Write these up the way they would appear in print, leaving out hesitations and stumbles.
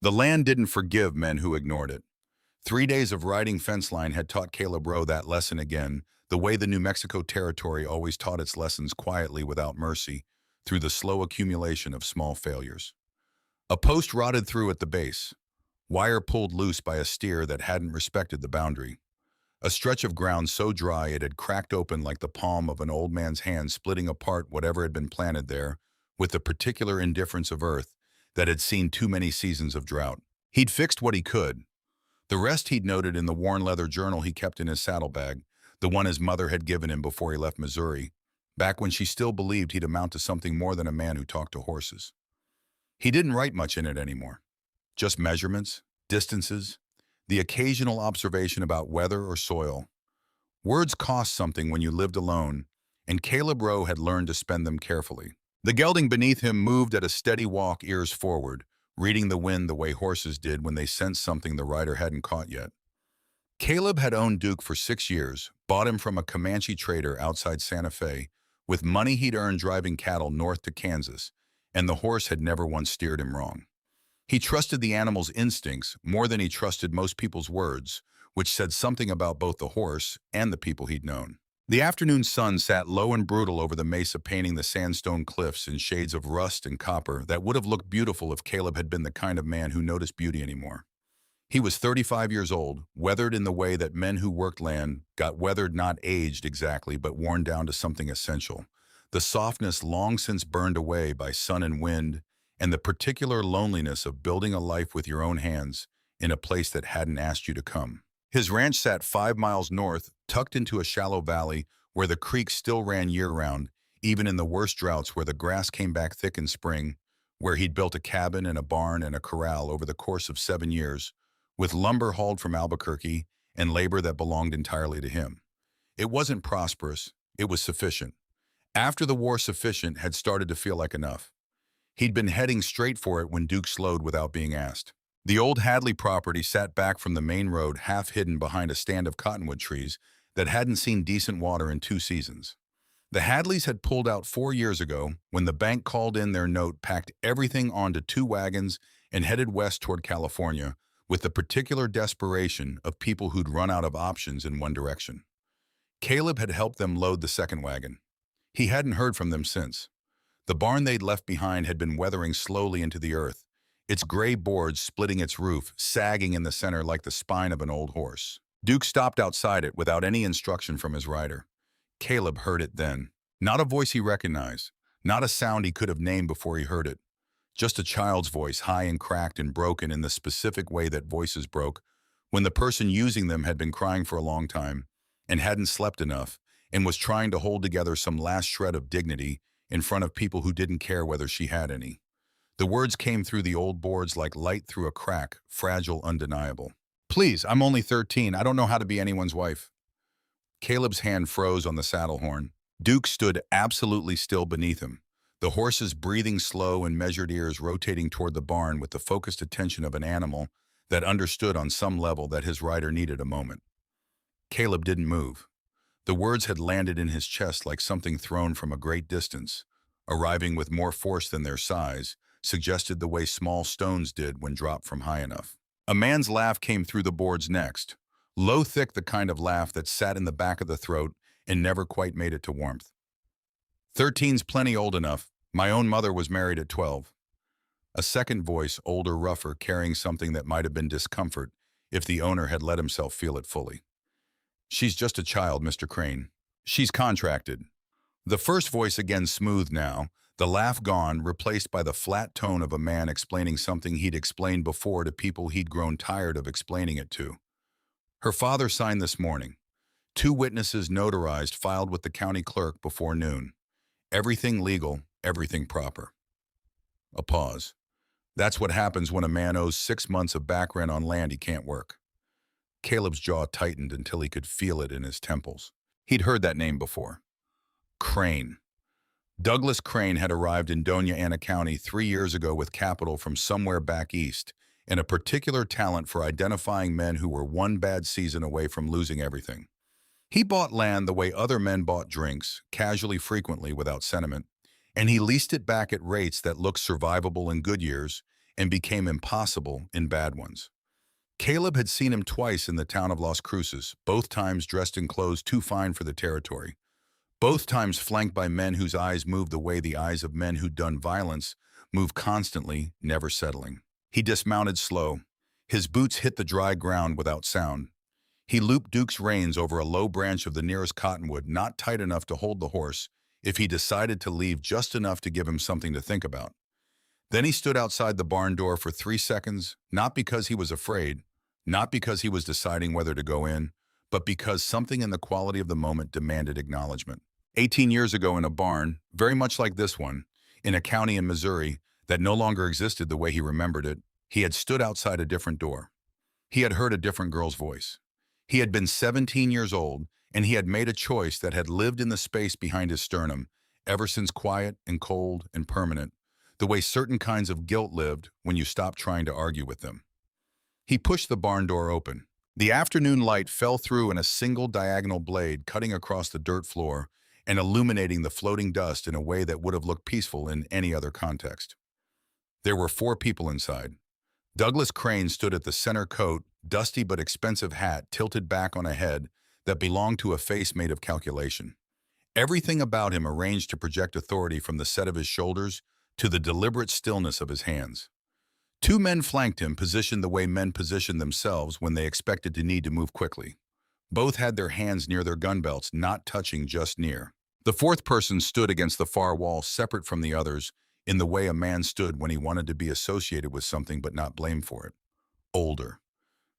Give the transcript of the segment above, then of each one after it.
The land didn't forgive men who ignored it. 3 days of riding fence line had taught Caleb Rowe that lesson again, the way the New Mexico territory always taught its lessons quietly without mercy, through the slow accumulation of small failures. A post rotted through at the base, wire pulled loose by a steer that hadn't respected the boundary. A stretch of ground so dry it had cracked open like the palm of an old man's hand, splitting apart whatever had been planted there, with the particular indifference of earth that had seen too many seasons of drought. He'd fixed what he could. The rest he'd noted in the worn leather journal he kept in his saddlebag, the one his mother had given him before he left Missouri, back when she still believed he'd amount to something more than a man who talked to horses. He didn't write much in it anymore. Just measurements, distances, the occasional observation about weather or soil. Words cost something when you lived alone, and Caleb Rowe had learned to spend them carefully. The gelding beneath him moved at a steady walk, ears forward, reading the wind the way horses did when they sensed something the rider hadn't caught yet. Caleb had owned Duke for 6 years, bought him from a Comanche trader outside Santa Fe, with money he'd earned driving cattle north to Kansas, and the horse had never once steered him wrong. He trusted the animal's instincts more than he trusted most people's words, which said something about both the horse and the people he'd known. The afternoon sun sat low and brutal over the mesa, painting the sandstone cliffs in shades of rust and copper that would have looked beautiful if Caleb had been the kind of man who noticed beauty anymore. He was 35 years old, weathered in the way that men who worked land got weathered, not aged exactly, but worn down to something essential. The softness long since burned away by sun and wind, and the particular loneliness of building a life with your own hands in a place that hadn't asked you to come. His ranch sat 5 miles north, tucked into a shallow valley where the creek still ran year-round, even in the worst droughts, where the grass came back thick in spring, where he'd built a cabin and a barn and a corral over the course of 7 years, with lumber hauled from Albuquerque and labor that belonged entirely to him. It wasn't prosperous, it was sufficient. After the war, sufficient had started to feel like enough. He'd been heading straight for it when Duke slowed without being asked. The old Hadley property sat back from the main road, half hidden behind a stand of cottonwood trees that hadn't seen decent water in 2 seasons. The Hadleys had pulled out 4 years ago when the bank called in their note, packed everything onto 2 wagons, and headed west toward California, with the particular desperation of people who'd run out of options in one direction. Caleb had helped them load the second wagon. He hadn't heard from them since. The barn they'd left behind had been weathering slowly into the earth, its gray boards splitting its roof, sagging in the center like the spine of an old horse. Duke stopped outside it without any instruction from his rider. Caleb heard it then. Not a voice he recognized, not a sound he could have named before he heard it. Just a child's voice, high and cracked and broken in the specific way that voices broke when the person using them had been crying for a long time and hadn't slept enough and was trying to hold together some last shred of dignity in front of people who didn't care whether she had any. The words came through the old boards like light through a crack, fragile, undeniable. "Please, I'm only 13. I don't know how to be anyone's wife." Caleb's hand froze on the saddle horn. Duke stood absolutely still beneath him, the horse's breathing slow and measured, ears rotating toward the barn with the focused attention of an animal that understood on some level that his rider needed a moment. Caleb didn't move. The words had landed in his chest like something thrown from a great distance, arriving with more force than their size, suggested the way small stones did when dropped from high enough. A man's laugh came through the boards next, low, thick, the kind of laugh that sat in the back of the throat and never quite made it to warmth. "13's plenty old enough. My own mother was married at 12. A second voice, older, rougher, carrying something that might have been discomfort if the owner had let himself feel it fully. "She's just a child, Mr. Crane. She's contracted." The first voice again smooth now, the laugh gone, replaced by the flat tone of a man explaining something he'd explained before to people he'd grown tired of explaining it to. "Her father signed this morning. 2 witnesses notarized, filed with the county clerk before noon. Everything legal, everything proper." A pause. That's what happens when a man owes 6 months of back rent on land he can't work. Caleb's jaw tightened until he could feel it in his temples. He'd heard that name before. Crane. Douglas Crane had arrived in Doña Ana County 3 years ago with capital from somewhere back east and a particular talent for identifying men who were one bad season away from losing everything. He bought land the way other men bought drinks, casually, frequently, without sentiment, and he leased it back at rates that looked survivable in good years and became impossible in bad ones. Caleb had seen him twice in the town of Las Cruces, both times dressed in clothes too fine for the territory, both times flanked by men whose eyes moved the way the eyes of men who'd done violence move constantly, never settling. He dismounted slow. His boots hit the dry ground without sound. He looped Duke's reins over a low branch of the nearest cottonwood, not tight enough to hold the horse if he decided to leave, just enough to give him something to think about. Then he stood outside the barn door for 3 seconds, not because he was afraid, not because he was deciding whether to go in, but because something in the quality of the moment demanded acknowledgement. 18 years ago in a barn, very much like this one, in a county in Missouri that no longer existed the way he remembered it, he had stood outside a different door. He had heard a different girl's voice. He had been 17 years old, and he had made a choice that had lived in the space behind his sternum, ever since quiet and cold and permanent, the way certain kinds of guilt lived when you stopped trying to argue with them. He pushed the barn door open. The afternoon light fell through in a single diagonal blade, cutting across the dirt floor and illuminating the floating dust in a way that would have looked peaceful in any other context. There were 4 people inside. Douglas Crane stood at the center, coat, dusty but expensive hat tilted back on a head that belonged to a face made of calculation. Everything about him arranged to project authority, from the set of his shoulders to the deliberate stillness of his hands. 2 men flanked him, positioned the way men position themselves when they expected to need to move quickly. Both had their hands near their gun belts, not touching, just near. The 4th person stood against the far wall, separate from the others, in the way a man stood when he wanted to be associated with something but not blamed for it. Older.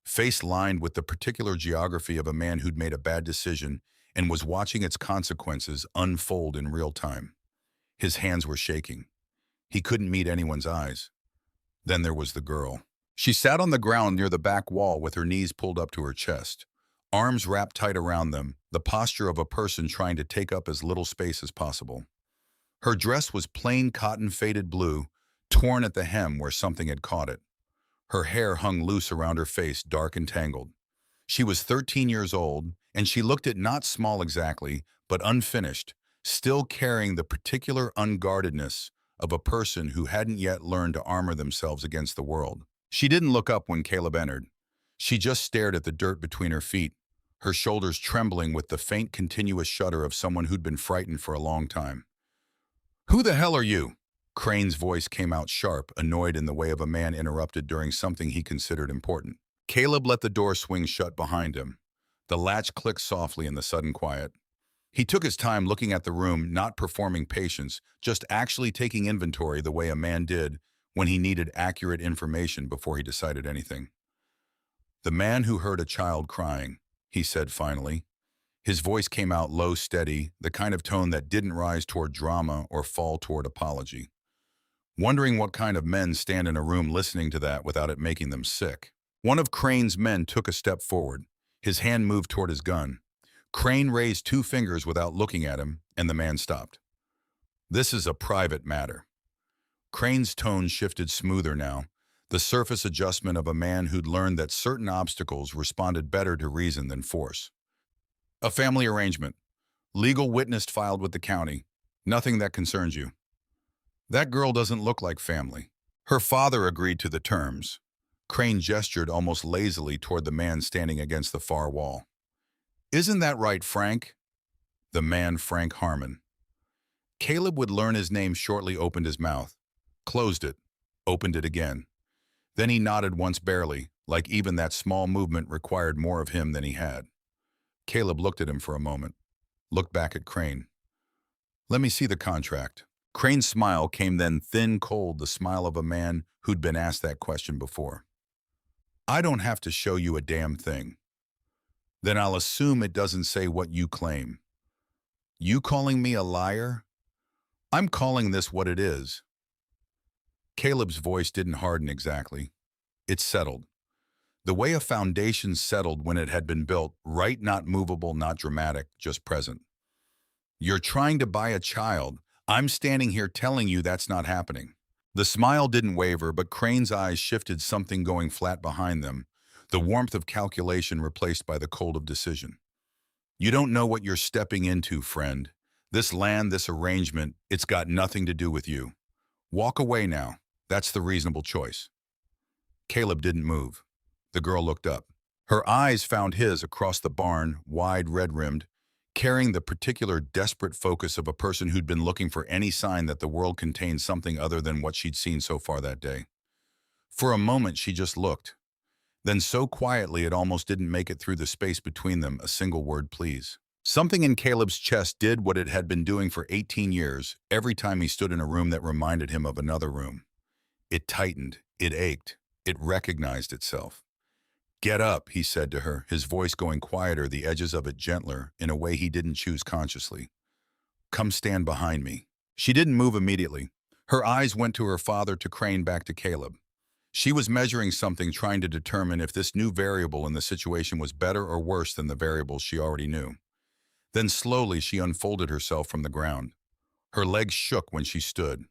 Face lined with the particular geography of a man who'd made a bad decision and was watching its consequences unfold in real time. His hands were shaking. He couldn't meet anyone's eyes. Then there was the girl. She sat on the ground near the back wall with her knees pulled up to her chest, arms wrapped tight around them, the posture of a person trying to take up as little space as possible. Her dress was plain cotton faded blue, torn at the hem where something had caught it. Her hair hung loose around her face, dark and tangled. She was 13 years old, and she looked it not small exactly, but unfinished, still carrying the particular unguardedness of a person who hadn't yet learned to armor themselves against the world. She didn't look up when Caleb entered. She just stared at the dirt between her feet, her shoulders trembling with the faint, continuous shudder of someone who'd been frightened for a long time. "Who the hell are you?" Crane's voice came out sharp, annoyed in the way of a man interrupted during something he considered important. Caleb let the door swing shut behind him. The latch clicked softly in the sudden quiet. He took his time looking at the room, not performing patience, just actually taking inventory the way a man did when he needed accurate information before he decided anything. "The man who heard a child crying," he said finally. His voice came out low, steady, the kind of tone that didn't rise toward drama or fall toward apology. Wondering what kind of men stand in a room listening to that without it making them sick. One of Crane's men took a step forward. His hand moved toward his gun. Crane raised 2 fingers without looking at him, and the man stopped. "This is a private matter." Crane's tone shifted smoother now, the surface adjustment of a man who'd learned that certain obstacles responded better to reason than force. "A family arrangement. Legal witness filed with the county. Nothing that concerns you." "That girl doesn't look like family." "Her father agreed to the terms." Crane gestured almost lazily toward the man standing against the far wall. "Isn't that right, Frank?" The man, Frank Harmon. Caleb would learn his name shortly. Opened his mouth, closed it, opened it again. Then he nodded once, barely, like even that small movement required more of him than he had. Caleb looked at him for a moment, looked back at Crane. "Let me see the contract." Crane's smile came then, thin, cold, the smile of a man who'd been asked that question before. "I don't have to show you a damn thing." "Then I'll assume it doesn't say what you claim." "You calling me a liar?" "I'm calling this what it is." Caleb's voice didn't harden exactly. It settled. The way a foundation settled when it had been built, right, not movable, not dramatic, just present. "You're trying to buy a child. I'm standing here telling you that's not happening." The smile didn't waver, but Crane's eyes shifted, something going flat behind them, the warmth of calculation replaced by the cold of decision. "You don't know what you're stepping into, friend. This land, this arrangement, it's got nothing to do with you. Walk away now. That's the reasonable choice. Caleb didn't move. The girl looked up. Her eyes found his across the barn, wide, red-rimmed, carrying the particular desperate focus of a person who'd been looking for any sign that the world contained something other than what she'd seen so far that day. For a moment, she just looked. Then so quietly it almost didn't make it through the space between them, a single word, please. Something in Caleb's chest did what it had been doing for 18 years, every time he stood in a room that reminded him of another room. It tightened, it ached, it recognized itself. "Get up," he said to her, his voice going quieter, the edges of it gentler, in a way he didn't choose consciously. "Come stand behind me." She didn't move immediately. Her eyes went to her father, to Crane, back to Caleb. She was measuring something, trying to determine if this new variable in the situation was better or worse than the variables she already knew. Then slowly she unfolded herself from the ground. Her legs shook when she stood.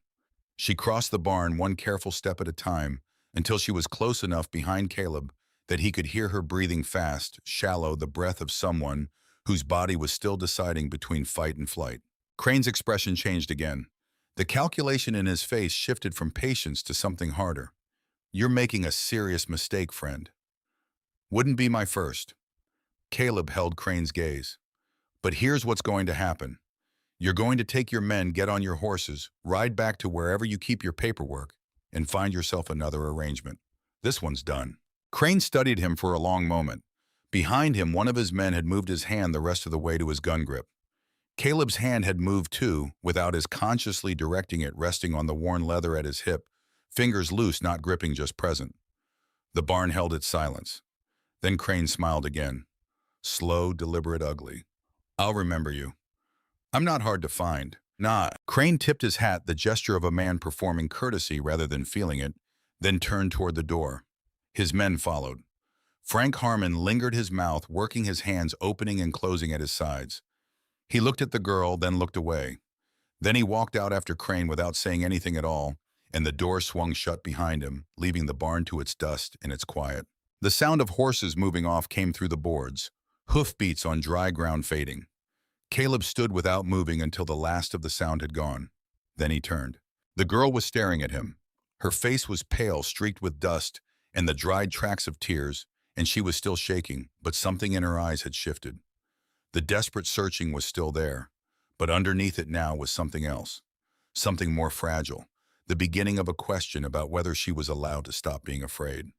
She crossed the barn one careful step at a time until she was close enough behind Caleb that he could hear her breathing fast, shallow, the breath of someone whose body was still deciding between fight and flight. Crane's expression changed again. The calculation in his face shifted from patience to something harder. "You're making a serious mistake, friend." "Wouldn't be my first." Caleb held Crane's gaze. "But here's what's going to happen. You're going to take your men, get on your horses, ride back to wherever you keep your paperwork, and find yourself another arrangement. This one's done." Crane studied him for a long moment. Behind him, one of his men had moved his hand the rest of the way to his gun grip. Caleb's hand had moved too, without his consciously directing it, resting on the worn leather at his hip, fingers loose, not gripping, just present. The barn held its silence. Then Crane smiled again. Slow, deliberate, ugly. "I'll remember you. I'm not hard to find." "Nah." Crane tipped his hat, the gesture of a man performing courtesy rather than feeling it, then turned toward the door. His men followed. Frank Harmon lingered, his mouth working, his hands opening and closing at his sides. He looked at the girl, then looked away. Then he walked out after Crane without saying anything at all, and the door swung shut behind him, leaving the barn to its dust and its quiet. The sound of horses moving off came through the boards, hoofbeats on dry ground fading. Caleb stood without moving until the last of the sound had gone. Then he turned. The girl was staring at him. Her face was pale, streaked with dust and the dried tracks of tears, and she was still shaking, but something in her eyes had shifted. The desperate searching was still there, but underneath it now was something else, something more fragile, the beginning of a question about whether she was allowed to stop being afraid.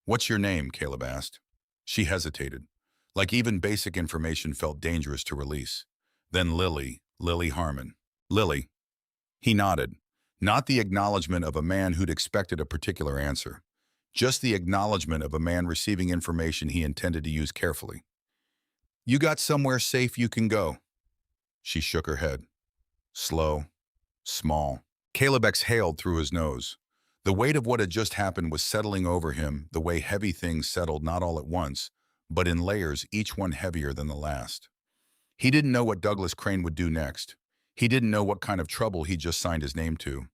"What's your name?" Caleb asked. She hesitated. Like even basic information felt dangerous to release. Then Lily Harmon. "Lily." He nodded, not the acknowledgement of a man who'd expected a particular answer, just the acknowledgement of a man receiving information he intended to use carefully. "You got somewhere safe you can go?" She shook her head. Slow, small. Caleb exhaled through his nose. The weight of what had just happened was settling over him, the way heavy things settled not all at once, but in layers, each one heavier than the last. He didn't know what Douglas Crane would do next. He didn't know what kind of trouble he'd just signed his name to.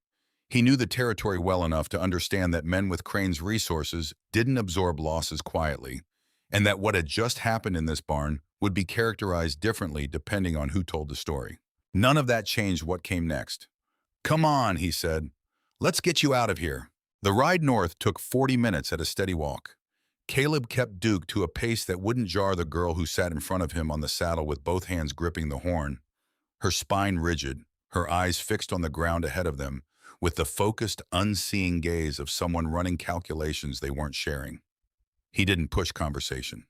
He knew the territory well enough to understand that men with Crane's resources didn't absorb losses quietly, and that what had just happened in this barn would be characterized differently depending on who told the story. None of that changed what came next. "Come on," he said. "Let's get you out of here." The ride north took 40 minutes at a steady walk. Caleb kept Duke to a pace that wouldn't jar the girl who sat in front of him on the saddle with both hands gripping the horn, her spine rigid, her eyes fixed on the ground ahead of them, with the focused, unseeing gaze of someone running calculations they weren't sharing. He didn't push conversation.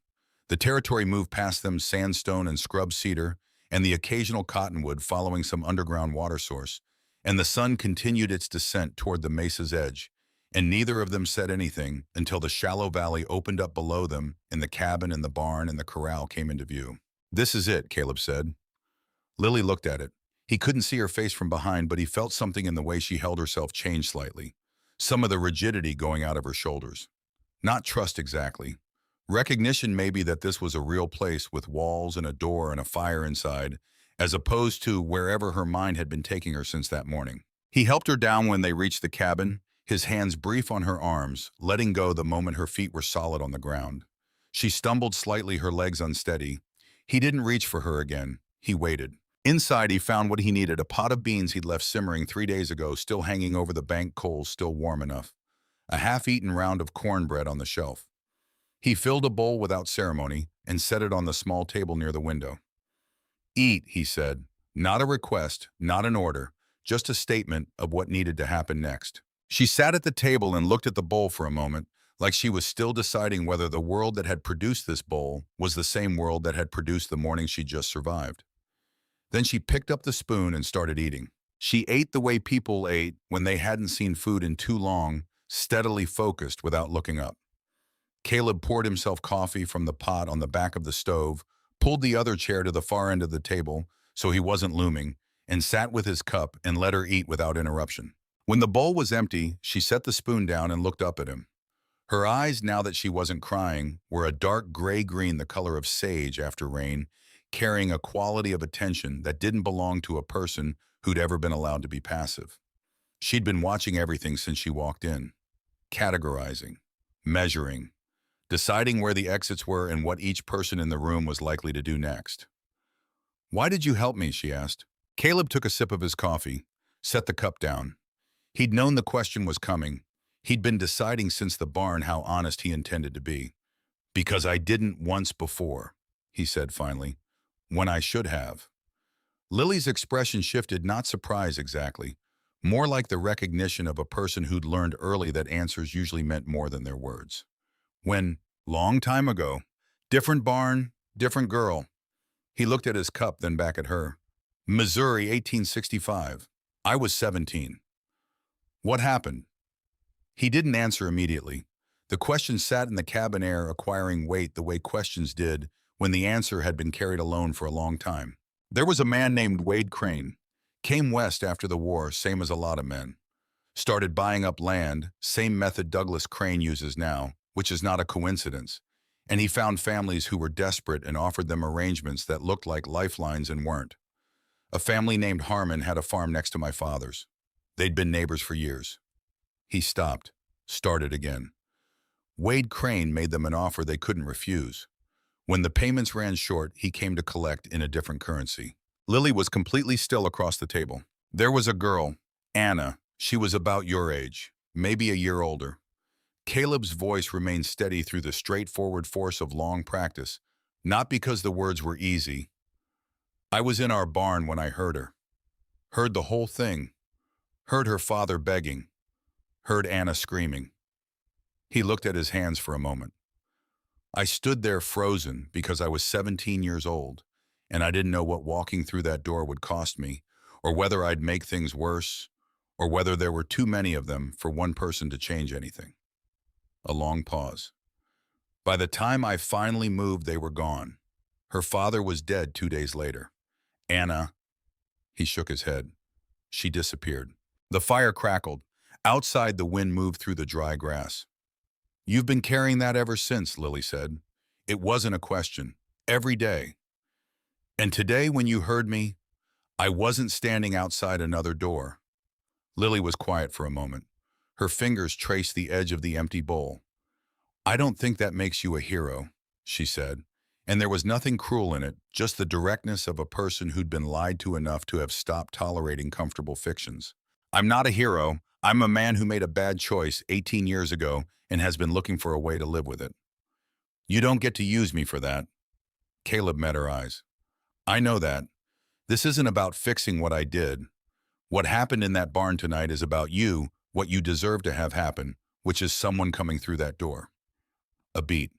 The territory moved past them, sandstone and scrub cedar, and the occasional cottonwood following some underground water source, and the sun continued its descent toward the mesa's edge, and neither of them said anything until the shallow valley opened up below them and the cabin and the barn and the corral came into view. "This is it," Caleb said. Lily looked at it. He couldn't see her face from behind, but he felt something in the way she held herself change slightly, some of the rigidity going out of her shoulders. Not trust exactly. Recognition maybe that this was a real place with walls and a door and a fire inside, as opposed to wherever her mind had been taking her since that morning. He helped her down when they reached the cabin, his hands brief on her arms, letting go the moment her feet were solid on the ground. She stumbled slightly, her legs unsteady. He didn't reach for her again. He waited. Inside, he found what he needed, a pot of beans he'd left simmering 3 days ago, still hanging over the bank coals, still warm enough. A half-eaten round of cornbread on the shelf. He filled a bowl without ceremony and set it on the small table near the window. Eat, he said. Not a request, not an order, just a statement of what needed to happen next. She sat at the table and looked at the bowl for a moment, like she was still deciding whether the world that had produced this bowl was the same world that had produced the morning she just survived. Then she picked up the spoon and started eating. She ate the way people ate when they hadn't seen food in too long, steadily focused without looking up. Caleb poured himself coffee from the pot on the back of the stove, pulled the other chair to the far end of the table so he wasn't looming, and sat with his cup and let her eat without interruption. When the bowl was empty, she set the spoon down and looked up at him. Her eyes, now that she wasn't crying, were a dark gray-green, the color of sage after rain, carrying a quality of attention that didn't belong to a person who'd ever been allowed to be passive. She'd been watching everything since she walked in, categorizing, measuring, deciding where the exits were and what each person in the room was likely to do next. "Why did you help me?" she asked. Caleb took a sip of his coffee, set the cup down. He'd known the question was coming. He'd been deciding since the barn how honest he intended to be. "Because I didn't once before," he said finally, "when I should have." Lily's expression shifted, not surprise exactly, more like the recognition of a person who'd learned early that answers usually meant more than their words. When, long time ago, different barn, different girl. He looked at his cup, then back at her. Missouri, 1865. I was 17. What happened? He didn't answer immediately. The question sat in the cabin air, acquiring weight the way questions did when the answer had been carried alone for a long time. There was a man named Wade Crane. Came west after the war, same as a lot of men. Started buying up land, same method Douglas Crane uses now, which is not a coincidence. And he found families who were desperate and offered them arrangements that looked like lifelines and weren't. A family named Harmon had a farm next to my father's. They'd been neighbors for years. He stopped, started again. Wade Crane made them an offer they couldn't refuse. When the payments ran short, he came to collect in a different currency. Lily was completely still across the table. There was a girl, Anna. She was about your age, maybe a year older. Caleb's voice remained steady through the straightforward force of long practice, not because the words were easy. I was in our barn when I heard her. Heard the whole thing. Heard her father begging. Heard Anna screaming. He looked at his hands for a moment. I stood there frozen because I was 17 years old, and I didn't know what walking through that door would cost me, or whether I'd make things worse, or whether there were too many of them for one person to change anything. A long pause. By the time I finally moved, they were gone. Her father was dead 2 days later. Anna, he shook his head. She disappeared. The fire crackled. Outside, the wind moved through the dry grass. You've been carrying that ever since, Lily said. It wasn't a question. Every day. And today, when you heard me, I wasn't standing outside another door. Lily was quiet for a moment. Her fingers traced the edge of the empty bowl. I don't think that makes you a hero, she said. And there was nothing cruel in it, just the directness of a person who'd been lied to enough to have stopped tolerating comfortable fictions. I'm not a hero. I'm a man who made a bad choice 18 years ago and has been looking for a way to live with it. You don't get to use me for that. Caleb met her eyes. I know that. This isn't about fixing what I did. What happened in that barn tonight is about you, what you deserve to have happen, which is someone coming through that door. A beat.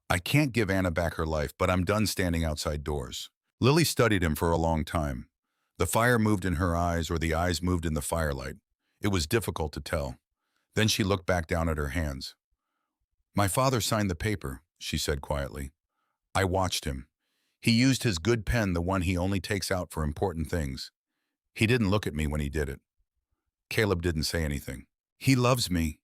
I can't give Anna back her life, but I'm done standing outside doors. Lily studied him for a long time. The fire moved in her eyes, or the eyes moved in the firelight. It was difficult to tell. Then she looked back down at her hands. My father signed the paper, she said quietly. I watched him. He used his good pen, the one he only takes out for important things. He didn't look at me when he did it. Caleb didn't say anything. He loves me.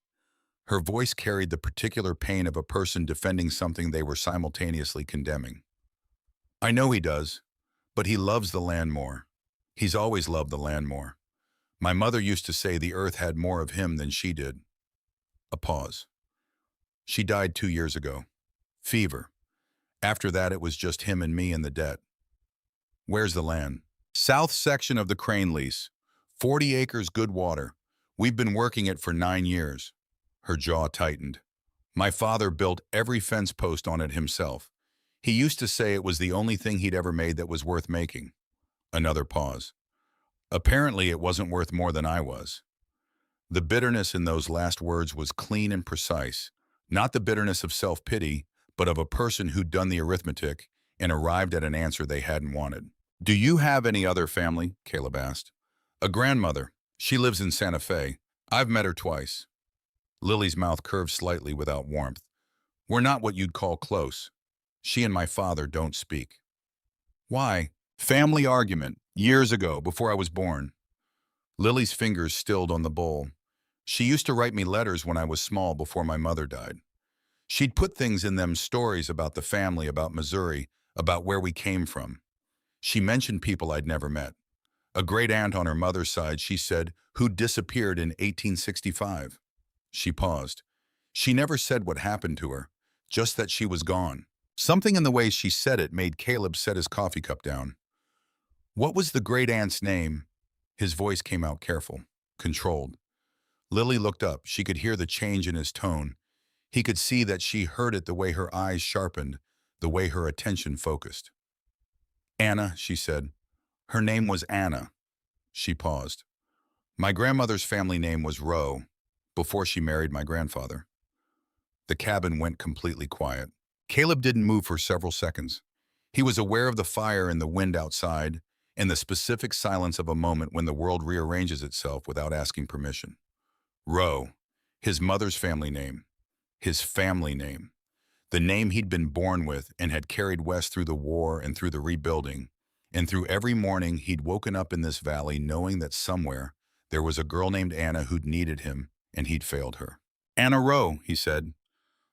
Her voice carried the particular pain of a person defending something they were simultaneously condemning. I know he does, but he loves the land more. He's always loved the land more. My mother used to say the earth had more of him than she did. A pause. She died 2 years ago. Fever. After that, it was just him and me and the debt. Where's the land? South section of the Crane lease. 40 acres good water. We've been working it for 9 years. Her jaw tightened. My father built every fence post on it himself. He used to say it was the only thing he'd ever made that was worth making. Another pause. Apparently it wasn't worth more than I was. The bitterness in those last words was clean and precise, not the bitterness of self-pity, but of a person who'd done the arithmetic and arrived at an answer they hadn't wanted. Do you have any other family? Caleb asked. A grandmother. She lives in Santa Fe. I've met her twice. Lily's mouth curved slightly without warmth. We're not what you'd call close. She and my father don't speak. Why? Family argument, years ago, before I was born. Lily's fingers stilled on the bowl. She used to write me letters when I was small before my mother died. She'd put things in them, stories about the family, about Missouri, about where we came from. She mentioned people I'd never met. A great aunt on her mother's side, she said, who disappeared in 1865. She paused. She never said what happened to her, just that she was gone. Something in the way she said it made Caleb set his coffee cup down. What was the great aunt's name? His voice came out careful, controlled. Lily looked up. She could hear the change in his tone. He could see that she heard it, the way her eyes sharpened, the way her attention focused. Anna, she said. Her name was Anna. She paused. My grandmother's family name was Rowe, before she married my grandfather. The cabin went completely quiet. Caleb didn't move for several seconds. He was aware of the fire and the wind outside, and the specific silence of a moment when the world rearranges itself without asking permission. Rowe, his mother's family name, his family name, the name he'd been born with and had carried west through the war and through the rebuilding, and through every morning he'd woken up in this valley knowing that somewhere there was a girl named Anna who'd needed him and he'd failed her. Anna Rowe, he said.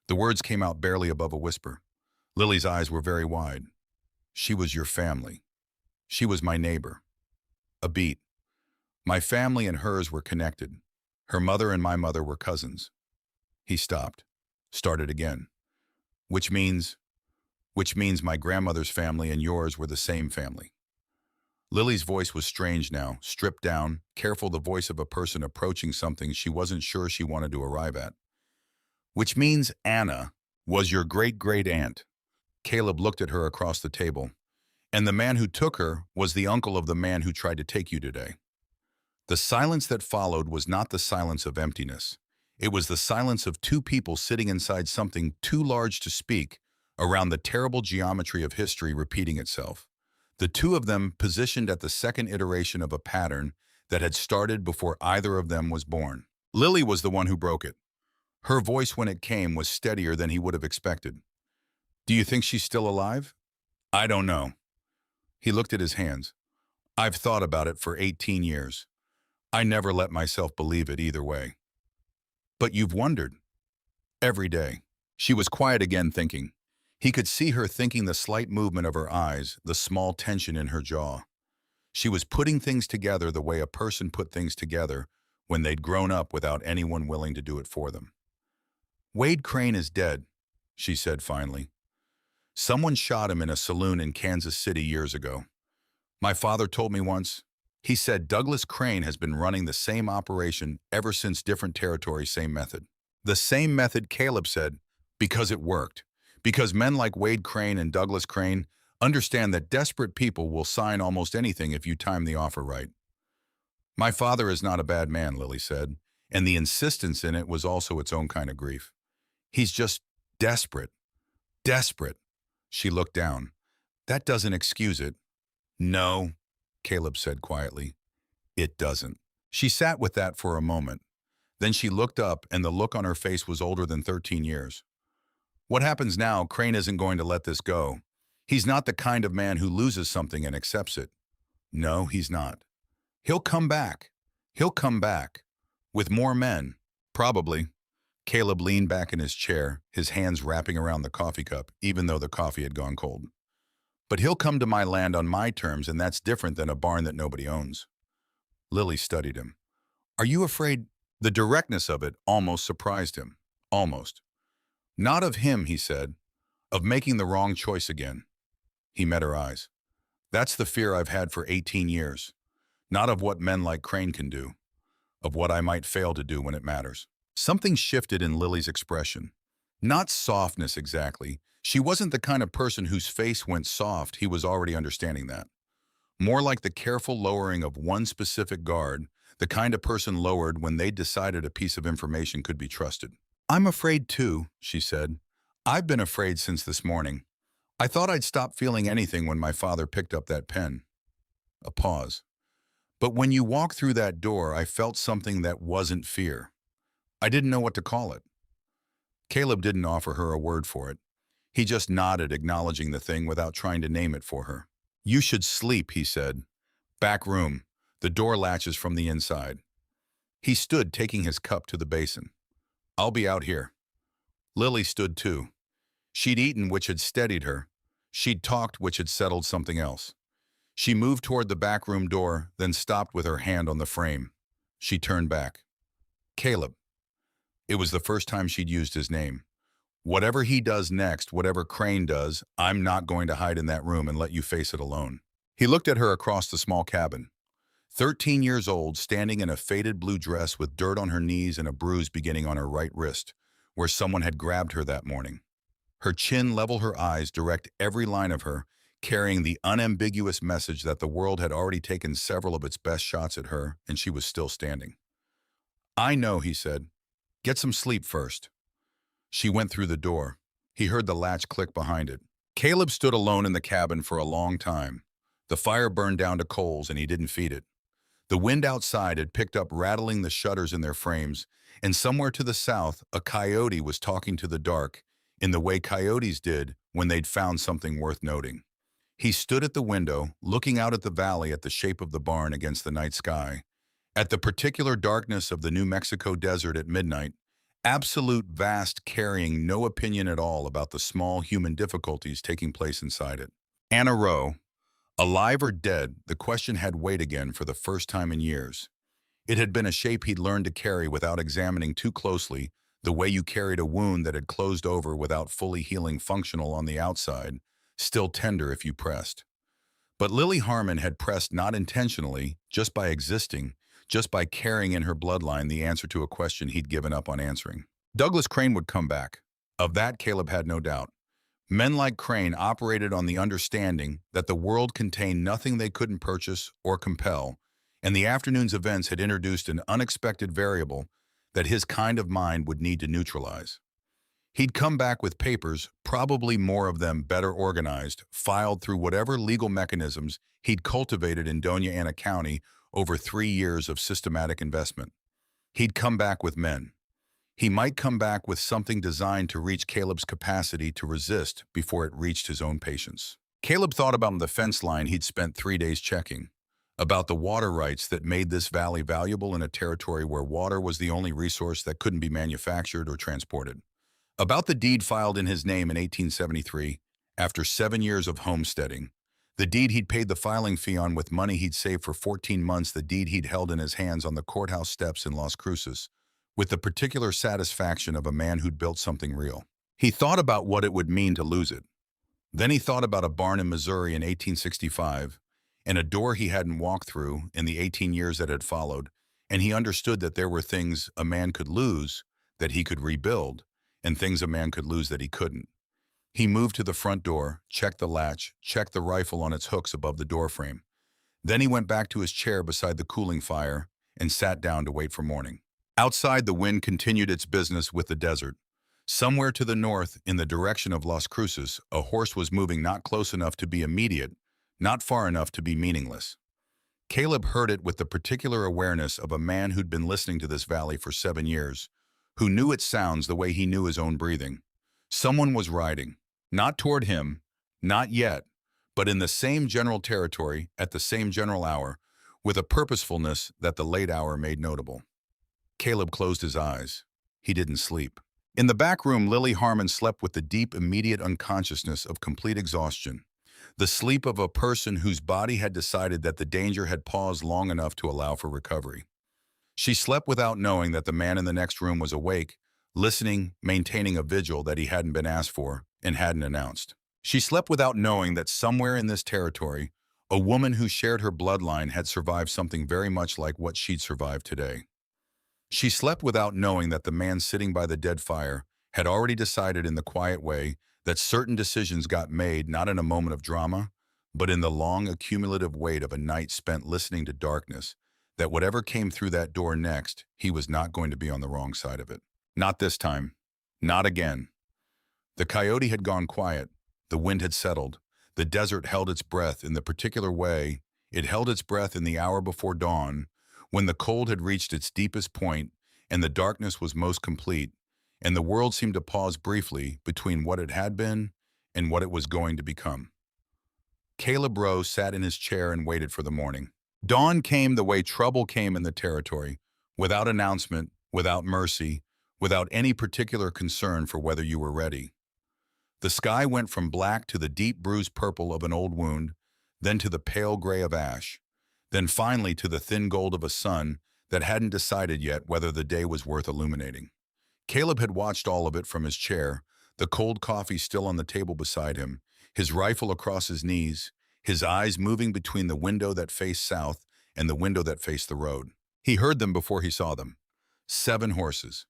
The words came out barely above a whisper. Lily's eyes were very wide. She was your family. She was my neighbor. A beat. My family and hers were connected. Her mother and my mother were cousins. He stopped, started again. Which means my grandmother's family and yours were the same family. Lily's voice was strange now, stripped down, careful, the voice of a person approaching something she wasn't sure she wanted to arrive at. Which means Anna was your great-great-aunt. Caleb looked at her across the table. And the man who took her was the uncle of the man who tried to take you today. The silence that followed was not the silence of emptiness. It was the silence of two people sitting inside something too large to speak, around the terrible geometry of history repeating itself. The two of them positioned at the second iteration of a pattern that had started before either of them was born. Lily was the one who broke it. Her voice when it came was steadier than he would have expected. Do you think she's still alive? I don't know. He looked at his hands. I've thought about it for 18 years. I never let myself believe it either way. But you've wondered. Every day. She was quiet again, thinking. He could see her thinking, the slight movement of her eyes, the small tension in her jaw. She was putting things together the way a person put things together when they'd grown up without anyone willing to do it for them. Wade Crane is dead, she said finally. Someone shot him in a saloon in Kansas City years ago. My father told me once. He said Douglas Crane has been running the same operation ever since, different territory, same method. The same method, Caleb said, because it worked. Because men like Wade Crane and Douglas Crane understand that desperate people will sign almost anything if you time the offer right. My father is not a bad man, Lily said, and the insistence in it was also its own kind of grief. He's just desperate. Desperate. She looked down. That doesn't excuse it. No, Caleb said quietly. It doesn't. She sat with that for a moment. Then she looked up, and the look on her face was older than 13 years. What happens now, Crane isn't going to let this go. He's not the kind of man who loses something and accepts it. No, he's not. He'll come back. He'll come back. With more men. Probably. Caleb leaned back in his chair, his hands wrapping around the coffee cup, even though the coffee had gone cold. But he'll come to my land on my terms, and that's different than a barn that nobody owns. Lily studied him. Are you afraid? The directness of it almost surprised him. Almost. Not of him, he said. Of making the wrong choice again. He met her eyes. That's the fear I've had for 18 years. Not of what men like Crane can do, of what I might fail to do when it matters. Something shifted in Lily's expression. Not softness exactly. She wasn't the kind of person whose face went soft, he was already understanding that. More like the careful lowering of one specific guard, the kind of person lowered when they decided a piece of information could be trusted. I'm afraid too, she said. I've been afraid since this morning. I thought I'd stop feeling anything when my father picked up that pen. A pause. But when you walked through that door, I felt something that wasn't fear. I didn't know what to call it. Caleb didn't offer her a word for it. He just nodded, acknowledging the thing without trying to name it for her. You should sleep, he said. Back room. The door latches from the inside. He stood, taking his cup to the basin. I'll be out here. Lily stood too. She'd eaten, which had steadied her. She'd talked, which had settled something else. She moved toward the back room door, then stopped with her hand on the frame. She turned back. Caleb. It was the first time she'd used his name. Whatever he does next, whatever Crane does, I'm not going to hide in that room and let you face it alone. He looked at her across the small cabin. 13 years old, standing in a faded blue dress with dirt on her knees and a bruise beginning on her right wrist, where someone had grabbed her that morning. Her chin level, her eyes direct every line of her, carrying the unambiguous message that the world had already taken several of its best shots at her, and she was still standing. I know, he said. Get some sleep first. She went through the door. He heard the latch click behind it. Caleb stood alone in the cabin for a long time. The fire burned down to coals, and he didn't feed it. The wind outside had picked up, rattling the shutters in their frames, and somewhere to the south, a coyote was talking to the dark, in the way coyotes did when they'd found something worth noting. He stood at the window, looking out at the valley, at the shape of the barn against the night sky, at the particular darkness of the New Mexico desert at midnight, absolute vast, carrying no opinion at all about the small human difficulties taking place inside it. Anna Rowe, alive or dead, the question had weight again for the first time in years. It had been a shape he'd learned to carry without examining too closely, the way you carried a wound that had closed over without fully healing, functional on the outside, still tender if you pressed. But Lily Harmon had pressed not intentionally, just by existing, just by carrying in her bloodline the answer to a question he'd given up on answering. Douglas Crane would come back. Of that, Caleb had no doubt. Men like Crane operated on the understanding that the world contained nothing they couldn't purchase or compel, and the afternoon's events had introduced an unexpected variable that his kind of mind would need to neutralize. He'd come back with papers, probably more of them better organized, filed through whatever legal mechanisms he'd cultivated in Doña Ana County over 3 years of systematic investment. He'd come back with men. He might come back with something designed to reach Caleb's capacity to resist before it reached his own patience. Caleb thought about the fence line he'd spent 3 days checking, about the water rights that made this valley valuable in a territory where water was the only resource that couldn't be manufactured or transported, about the deed filed in his name in 1873 after 7 years of homesteading, the deed he'd paid the filing fee on with money he'd saved for 14 months, the deed he'd held in his hands on the courthouse steps in Las Cruces, with the particular satisfaction of a man who'd built something real. He thought about what it would mean to lose it. Then he thought about a barn in Missouri in 1865, and a door he hadn't walked through in the 18 years that had followed, and he understood that there were things a man could lose that he could rebuild, and things a man could lose that he couldn't. He moved to the front door, checked the latch, checked the rifle on its hooks above the doorframe. Then he went back to his chair beside the cooling fire and sat down to wait for morning. Outside, the wind continued its business with the desert. Somewhere to the north, in the direction of Las Cruces, a horse was moving, not close enough to be immediate, not far enough to be meaningless. Caleb heard it with the particular awareness of a man who'd been listening to this valley for 7 years, who knew its sounds the way he knew his own breathing. Someone was riding, not toward him, not yet, but in the same general territory at the same general hour, with a purposefulness that the late hour made notable. Caleb closed his eyes. He didn't sleep. In the back room, Lily Harmon slept with the deep, immediate unconsciousness of complete exhaustion, the sleep of a person whose body had decided that the danger had paused long enough to allow for recovery. She slept without knowing that the man in the next room was awake, listening, maintaining a vigil that he hadn't been asked for and hadn't announced. She slept without knowing that somewhere in this territory, A woman who shared her bloodline had survived something very much like what she'd survived today. She slept without knowing that the man sitting by the dead fire had already decided in the quiet way that certain decisions got made not in a moment of drama, but in the long accumulative weight of a night spent listening to darkness, that whatever came through that door next, he was not going to be on the wrong side of it. Not this time. Not again. The coyote had gone quiet. The wind had settled. The desert held its breath in the particular way it held its breath in the hour before dawn, when the cold had reached its deepest point and the darkness was most complete, and the world seemed to pause briefly between what it had been and what it was going to become. Caleb Rose sat in his chair and waited for the morning. Dawn came the way trouble came in the territory, without announcement, without mercy, without any particular concern for whether you were ready. The sky went from black to the deep bruised purple of an old wound, then to the pale gray of ash, then finally to the thin gold of a sun that hadn't decided yet whether the day was worth illuminating. Caleb had watched all of it from his chair, the cold coffee still on the table beside him, his rifle across his knees, his eyes moving between the window that faced south and the window that faced the road. He heard them before he saw them. 7 horses.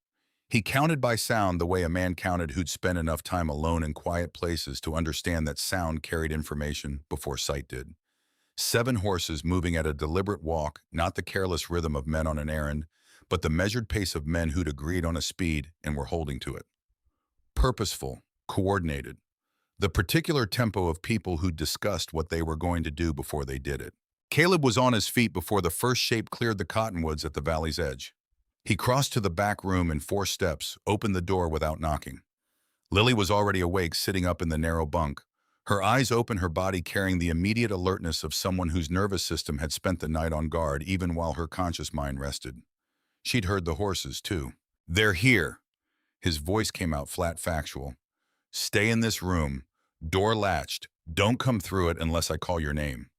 He counted by sound the way a man counted who'd spent enough time alone in quiet places to understand that sound carried information before sight did. 7 horses moving at a deliberate walk, not the careless rhythm of men on an errand, but the measured pace of men who'd agreed on a speed and were holding to it. Purposeful, coordinated. The particular tempo of people who'd discussed what they were going to do before they did it. Caleb was on his feet before the first shape cleared the cottonwoods at the valley's edge. He crossed to the back room in 4 steps, opened the door without knocking. Lily was already awake, sitting up in the narrow bunk, her eyes open, her body carrying the immediate alertness of someone whose nervous system had spent the night on guard even while her conscious mind rested. She'd heard the horses, too. "They're here." His voice came out flat factual. "Stay in this room. Door latched. Don't come through it unless I call your name."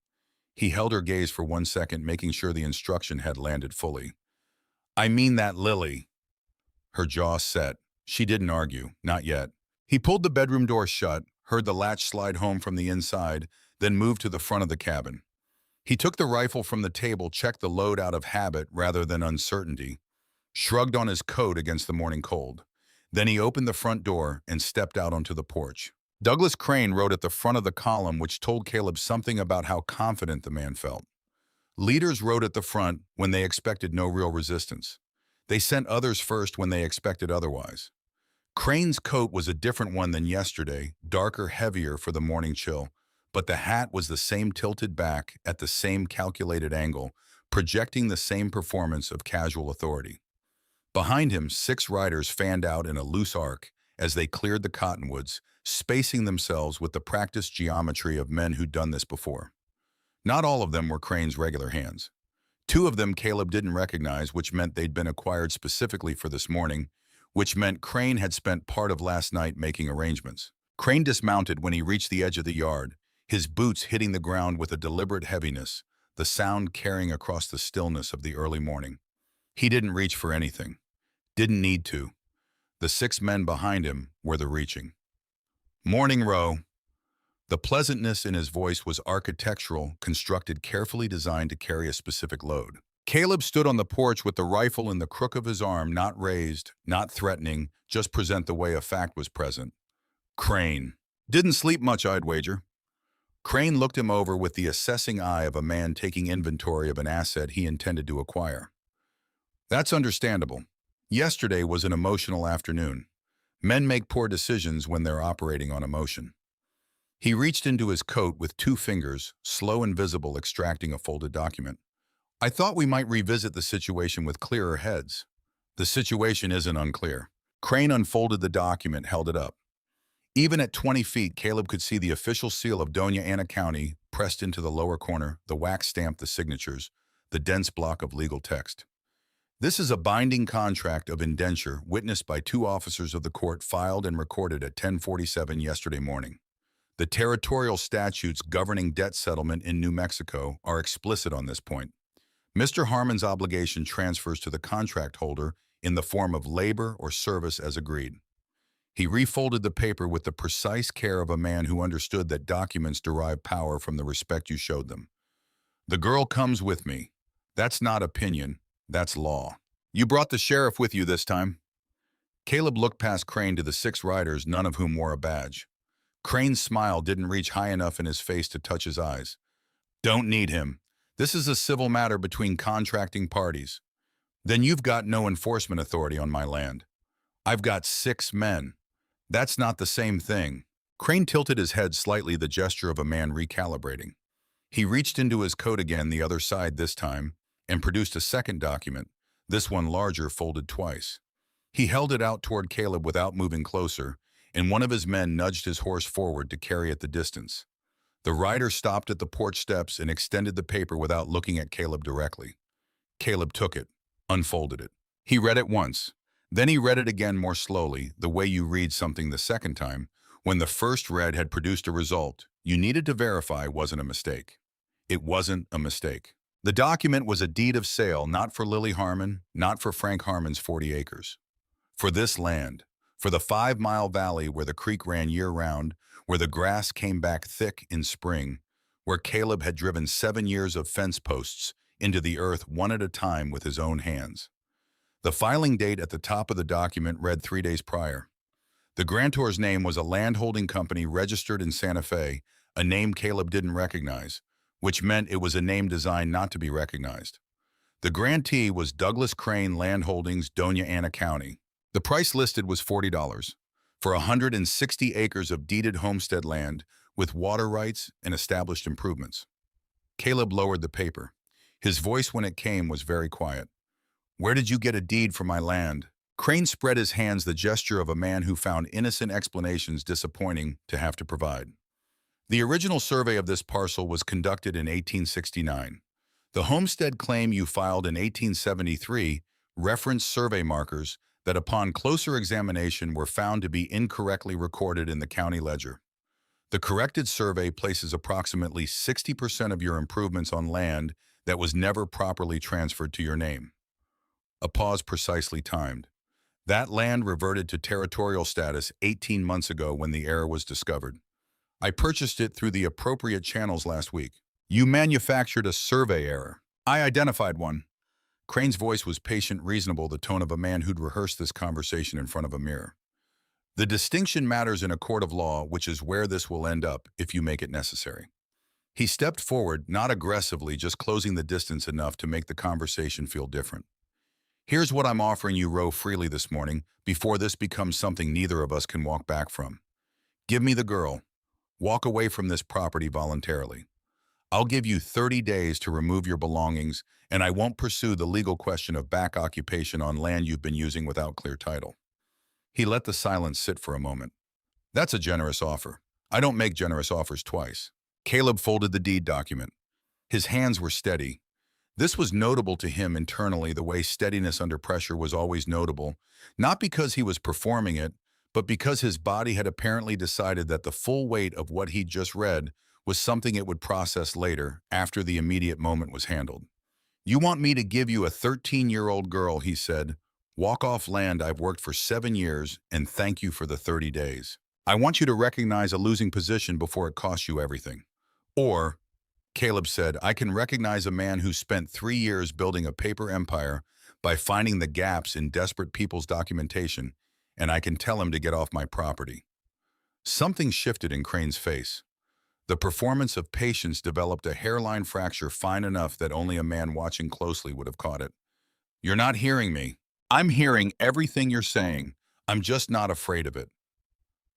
He held her gaze for 1 second, making sure the instruction had landed fully. "I mean that, Lily." Her jaw set. She didn't argue, not yet. He pulled the bedroom door shut, heard the latch slide home from the inside, then moved to the front of the cabin. He took the rifle from the table, checked the load out of habit rather than uncertainty, shrugged on his coat against the morning cold. Then he opened the front door and stepped out onto the porch. Douglas Crane wrote at the front of the column, which told Caleb something about how confident the man felt. Leaders rode at the front when they expected no real resistance. They sent others first when they expected otherwise. Crane's coat was a different one than yesterday, darker, heavier for the morning chill, but the hat was the same tilted back at the same calculated angle, projecting the same performance of casual authority. Behind him, 6 riders fanned out in a loose arc as they cleared the cottonwoods, spacing themselves with the practiced geometry of men who'd done this before. Not all of them were Crane's regular hands. 2 of them Caleb didn't recognize, which meant they'd been acquired specifically for this morning, which meant Crane had spent part of last night making arrangements. Crane dismounted when he reached the edge of the yard, his boots hitting the ground with a deliberate heaviness, the sound carrying across the stillness of the early morning. He didn't reach for anything. Didn't need to. The 6 men behind him were the reaching. "Morning, Roe." The pleasantness in his voice was architectural, constructed, carefully designed to carry a specific load. Caleb stood on the porch with the rifle in the crook of his arm, not raised, not threatening, just present the way a fact was present. "Crane. Didn't sleep much, I'd wager." Crane looked him over with the assessing eye of a man taking inventory of an asset he intended to acquire. "That's understandable. Yesterday was an emotional afternoon. Men make poor decisions when they're operating on emotion." He reached into his coat with 2 fingers, slow and visible, extracting a folded document. "I thought we might revisit the situation with clearer heads." "The situation isn't unclear." Crane unfolded the document, held it up. Even at 20 feet, Caleb could see the official seal of Doña Ana County pressed into the lower corner, the wax stamped the signatures, the dense block of legal text. "This is a binding contract of indenture witnessed by 2 officers of the court, filed and recorded at 10:47 yesterday morning. The territorial statutes governing debt settlement in New Mexico are explicit on this point. Mr. Harmon's obligation transfers to the contract holder in the form of labor or service as agreed." He refolded the paper with the precise care of a man who understood that documents derive power from the respect you showed them. The girl comes with me. That's not opinion, that's law. You brought the sheriff with you this time? Caleb looked past Crane to the 6 riders, none of whom wore a badge. Crane's smile didn't reach high enough in his face to touch his eyes. Don't need him. This is a civil matter between contracting parties. Then you've got no enforcement authority on my land. I've got 6 men. That's not the same thing. Crane tilted his head slightly, the gesture of a man recalibrating. He reached into his coat again, the other side this time, and produced a second document, this one larger, folded twice. He held it out toward Caleb without moving closer, and one of his men nudged his horse forward to carry it the distance. The rider stopped at the porch steps and extended the paper without looking at Caleb directly. Caleb took it, unfolded it. He read it once. Then he read it again more slowly, the way you read something the second time. When the first read had produced a result you needed to verify wasn't a mistake. It wasn't a mistake. The document was a deed of sale, not for Lily Harmon, not for Frank Harmon's 40 acres. For this land, for the 5-mile valley where the creek ran year-round, where the grass came back thick in spring, where Caleb had driven 7 years of fence posts into the earth one at a time with his own hands. The filing date at the top of the document read 3 days prior. The grantor's name was a landholding company registered in Santa Fe, a name Caleb didn't recognize, which meant it was a name designed not to be recognized. The grantee was Douglas Crane Land Holdings, Doña Ana County. The price listed was $40 for 160 acres of deeded homestead land with water rights and established improvements. Caleb lowered the paper. His voice when it came was very quiet. Where did you get a deed for my land? Crane spread his hands, the gesture of a man who found innocent explanations disappointing to have to provide. The original survey of this parcel was conducted in 1869. The homestead claim you filed in 1873 referenced survey markers that upon closer examination were found to be incorrectly recorded in the county ledger. The corrected survey places approximately 60% of your improvements on land that was never properly transferred to your name. A pause precisely timed. That land reverted to territorial status 18 months ago when the error was discovered. I purchased it through the appropriate channels last week. You manufactured a survey error. I identified one. Crane's voice was patient, reasonable, the tone of a man who'd rehearsed this conversation in front of a mirror. The distinction matters in a court of law, which is where this will end up if you make it necessary. He stepped forward, not aggressively, just closing the distance enough to make the conversation feel different. Here's what I'm offering you row freely this morning before this becomes something neither of us can walk back from. Give me the girl. Walk away from this property voluntarily. I'll give you 30 days to remove your belongings, and I won't pursue the legal question of back occupation on land you've been using without clear title. He let the silence sit for a moment. That's a generous offer. I don't make generous offers twice. Caleb folded the deed document. His hands were steady. This was notable to him internally, the way steadiness under pressure was always notable, not because he was performing it, but because his body had apparently decided that the full weight of what he'd just read was something it would process later, after the immediate moment was handled. You want me to give you a 13-year-old girl, he said. Walk off land I've worked for 7 years, and thank you for the 30 days. I want you to recognize a losing position before it costs you everything. Or, Caleb said, I can recognize a man who spent 3 years building a paper empire by finding the gaps in desperate people's documentation, and I can tell him to get off my property. Something shifted in Crane's face. The performance of patience developed a hairline fracture fine enough that only a man watching closely would have caught it. You're not hearing me. I'm hearing everything you're saying. I'm just not afraid of it.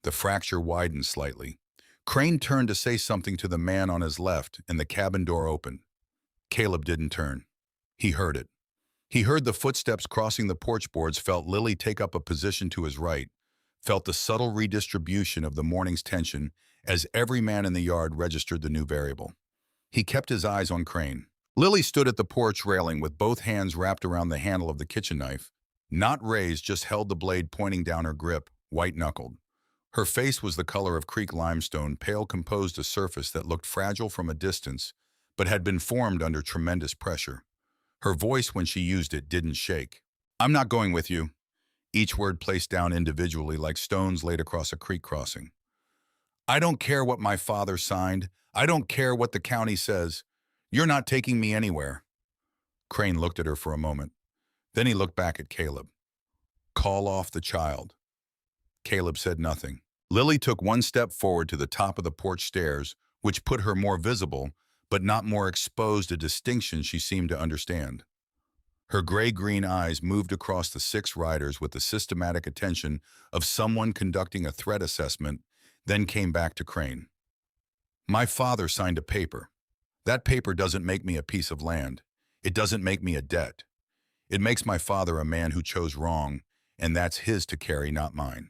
The fracture widened slightly. Crane turned to say something to the man on his left, and the cabin door opened. Caleb didn't turn. He heard it. He heard the footsteps crossing the porch boards, felt Lily take up a position to his right, felt the subtle redistribution of the morning's tension as every man in the yard registered the new variable. He kept his eyes on Crane. Lily stood at the porch railing with both hands wrapped around the handle of the kitchen knife, not raised, just held the blade pointing down her grip, white-knuckled. Her face was the color of creek limestone, pale, composed a surface that looked fragile from a distance, but had been formed under tremendous pressure. Her voice, when she used it, didn't shake. I'm not going with you. each word placed down individually like stones laid across a creek crossing. I don't care what my father signed. I don't care what the county says. You're not taking me anywhere. Crane looked at her for a moment. Then he looked back at Caleb. Call off the child. Caleb said nothing. Lily took one step forward to the top of the porch stairs, which put her more visible, but not more exposed, a distinction she seemed to understand. Her gray-green eyes moved across the 6 riders with the systematic attention of someone conducting a threat assessment, then came back to Crane. My father signed a paper. That paper doesn't make me a piece of land. It doesn't make me a debt. It makes my father a man who chose wrong, and that's his to carry, not mine.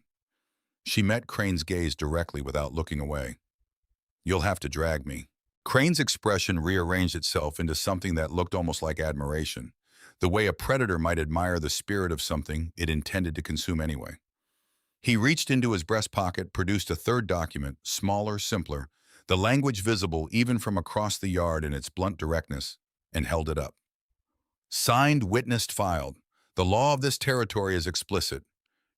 She met Crane's gaze directly without looking away. You'll have to drag me. Crane's expression rearranged itself into something that looked almost like admiration, the way a predator might admire the spirit of something it intended to consume anyway. He reached into his breast pocket, produced a third document, smaller, simpler, the language visible even from across the yard in its blunt directness, and held it up. Signed, witnessed, filed. The law of this territory is explicit.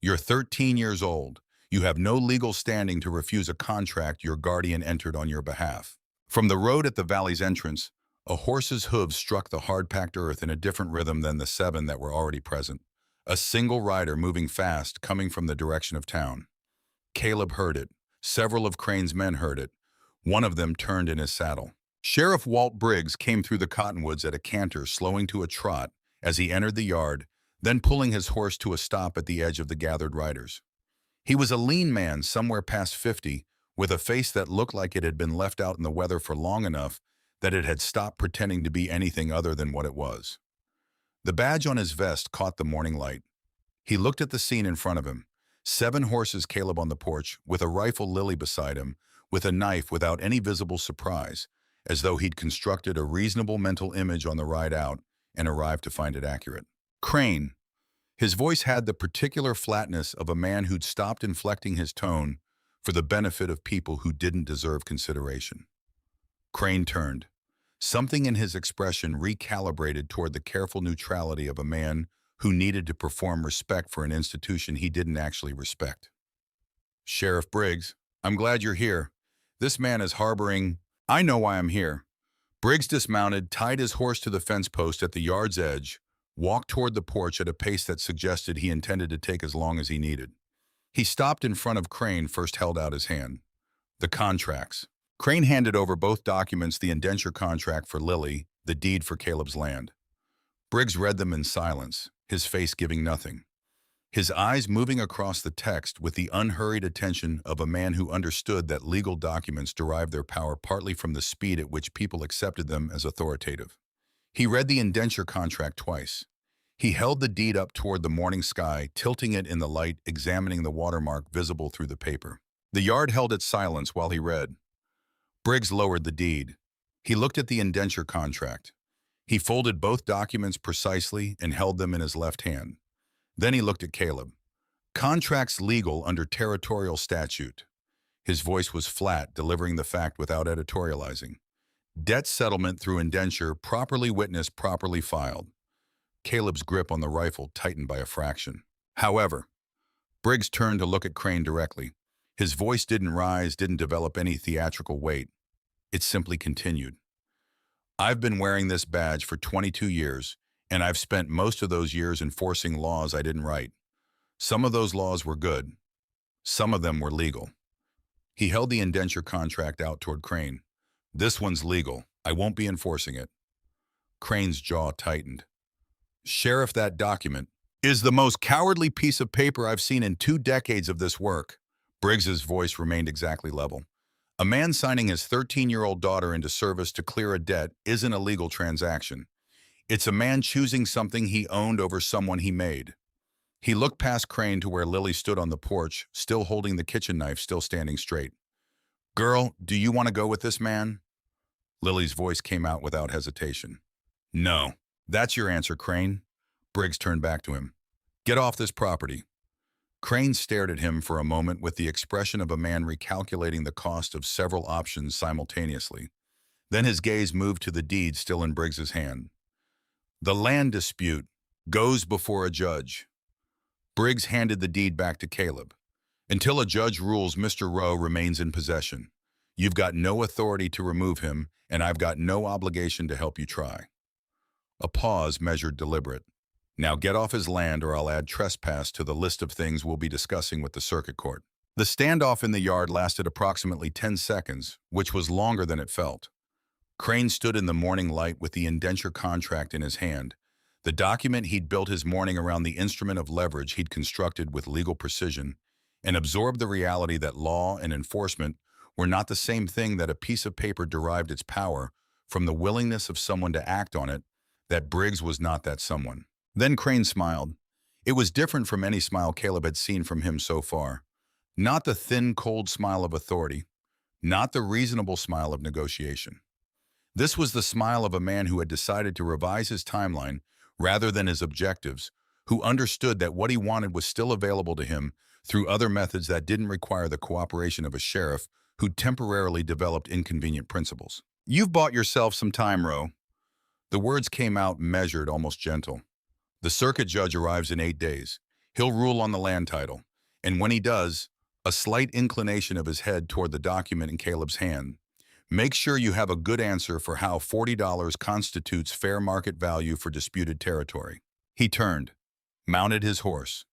You're 13 years old. You have no legal standing to refuse a contract your guardian entered on your behalf. From the road at the valley's entrance, a horse's hooves struck the hard-packed earth in a different rhythm than the 7 that were already present. A single rider moving fast, coming from the direction of town. Caleb heard it. Several of Crane's men heard it. One of them turned in his saddle. Sheriff Walt Briggs came through the cottonwoods at a canter, slowing to a trot as he entered the yard, then pulling his horse to a stop at the edge of the gathered riders. He was a lean man, somewhere past 50, with a face that looked like it had been left out in the weather for long enough that it had stopped pretending to be anything other than what it was. The badge on his vest caught the morning light. He looked at the scene in front of him. 7 horses, Caleb on the porch, with a rifle, Lily beside him, with a knife without any visible surprise, as though he'd constructed a reasonable mental image on the ride out and arrived to find it accurate. Crane. His voice had the particular flatness of a man who'd stopped inflecting his tone for the benefit of people who didn't deserve consideration. Crane turned. Something in his expression recalibrated toward the careful neutrality of a man who needed to perform respect for an institution he didn't actually respect. Sheriff Briggs, I'm glad you're here. This man is harboring... I know why I'm here. Briggs dismounted, tied his horse to the fence post at the yard's edge, walked toward the porch at a pace that suggested he intended to take as long as he needed. He stopped in front of Crane, first held out his hand. The contracts. Crane handed over both documents, the indenture contract for Lily, the deed for Caleb's land. Briggs read them in silence, his face giving nothing. His eyes moving across the text with the unhurried attention of a man who understood that legal documents derived their power partly from the speed at which people accepted them as authoritative. He read the indenture contract twice. He held the deed up toward the morning sky, tilting it in the light, examining the watermark visible through the paper. The yard held its silence while he read. Briggs lowered the deed. He looked at the indenture contract. He folded both documents precisely and held them in his left hand. Then he looked at Caleb. Contracts legal under territorial statute. His voice was flat, delivering the fact without editorializing. Debt settlement through indenture, properly witnessed, properly filed. Caleb's grip on the rifle tightened by a fraction. However, Briggs turned to look at Crane directly. His voice didn't rise, didn't develop any theatrical weight. It simply continued. I've been wearing this badge for 22 years, and I've spent most of those years enforcing laws I didn't write. Some of those laws were good. Some of them were legal. He held the indenture contract out toward Crane. This one's legal. I won't be enforcing it. Crane's jaw tightened. Sheriff, that document is the most cowardly piece of paper I've seen in 2 decades of this work. Briggs's voice remained exactly level. A man signing his 13-year-old daughter into service to clear a debt isn't a legal transaction. It's a man choosing something he owned over someone he made. He looked past Crane to where Lily stood on the porch, still holding the kitchen knife, still standing straight. Girl, do you want to go with this man? Lily's voice came out without hesitation. No. That's your answer, Crane. Briggs turned back to him. Get off this property. Crane stared at him for a moment with the expression of a man recalculating the cost of several options simultaneously. Then his gaze moved to the deed still in Briggs's hand. The land dispute goes before a judge. Briggs handed the deed back to Caleb. Until a judge rules, Mr. Rowe remains in possession. You've got no authority to remove him, and I've got no obligation to help you try. A pause measured deliberate. Now get off his land or I'll add trespass to the list of things we'll be discussing with the circuit court. The standoff in the yard lasted approximately 10 seconds, which was longer than it felt. Crane stood in the morning light with the indenture contract in his hand. The document he'd built his morning around the instrument of leverage he'd constructed with legal precision, and absorbed the reality that law and enforcement were not the same thing, that a piece of paper derived its power from the willingness of someone to act on it, that Briggs was not that someone. Then Crane smiled. It was different from any smile Caleb had seen from him so far. Not the thin, cold smile of authority, not the reasonable smile of negotiation. This was the smile of a man who had decided to revise his timeline rather than his objectives, who understood that what he wanted was still available to him through other methods that didn't require the cooperation of a sheriff who'd temporarily developed inconvenient principles. You've bought yourself some time, Rowe. The words came out measured, almost gentle. The circuit judge arrives in 8 days. He'll rule on the land title. And when he does, a slight inclination of his head toward the document in Caleb's hand. Make sure you have a good answer for how $40 constitutes fair market value for disputed territory. He turned, mounted his horse.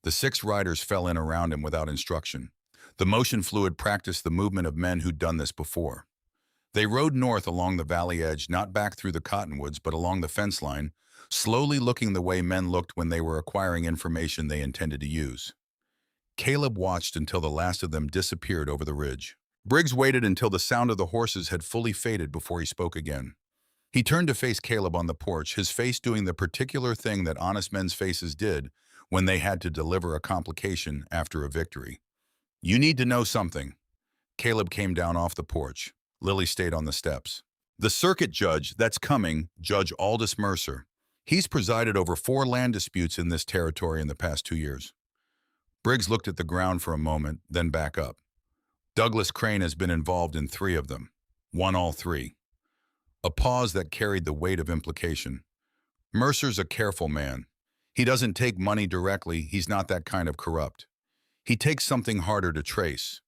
The 6 riders fell in around him without instruction. The motion fluid practiced the movement of men who'd done this before. They rode north along the valley edge, not back through the cottonwoods, but along the fence line, slowly looking the way men looked when they were acquiring information they intended to use. Caleb watched until the last of them disappeared over the ridge. Briggs waited until the sound of the horses had fully faded before he spoke again. He turned to face Caleb on the porch, his face doing the particular thing that honest men's faces did when they had to deliver a complication after a victory. You need to know something. Caleb came down off the porch. Lily stayed on the steps. The circuit judge that's coming, Judge Aldous Mercer. He's presided over 4 land disputes in this territory in the past 2 years. Briggs looked at the ground for a moment, then back up. Douglas Crane has been involved in 3 of them. Won all 3. A pause that carried the weight of implication. Mercer's a careful man. He doesn't take money directly. He's not that kind of corrupt. He takes something harder to trace.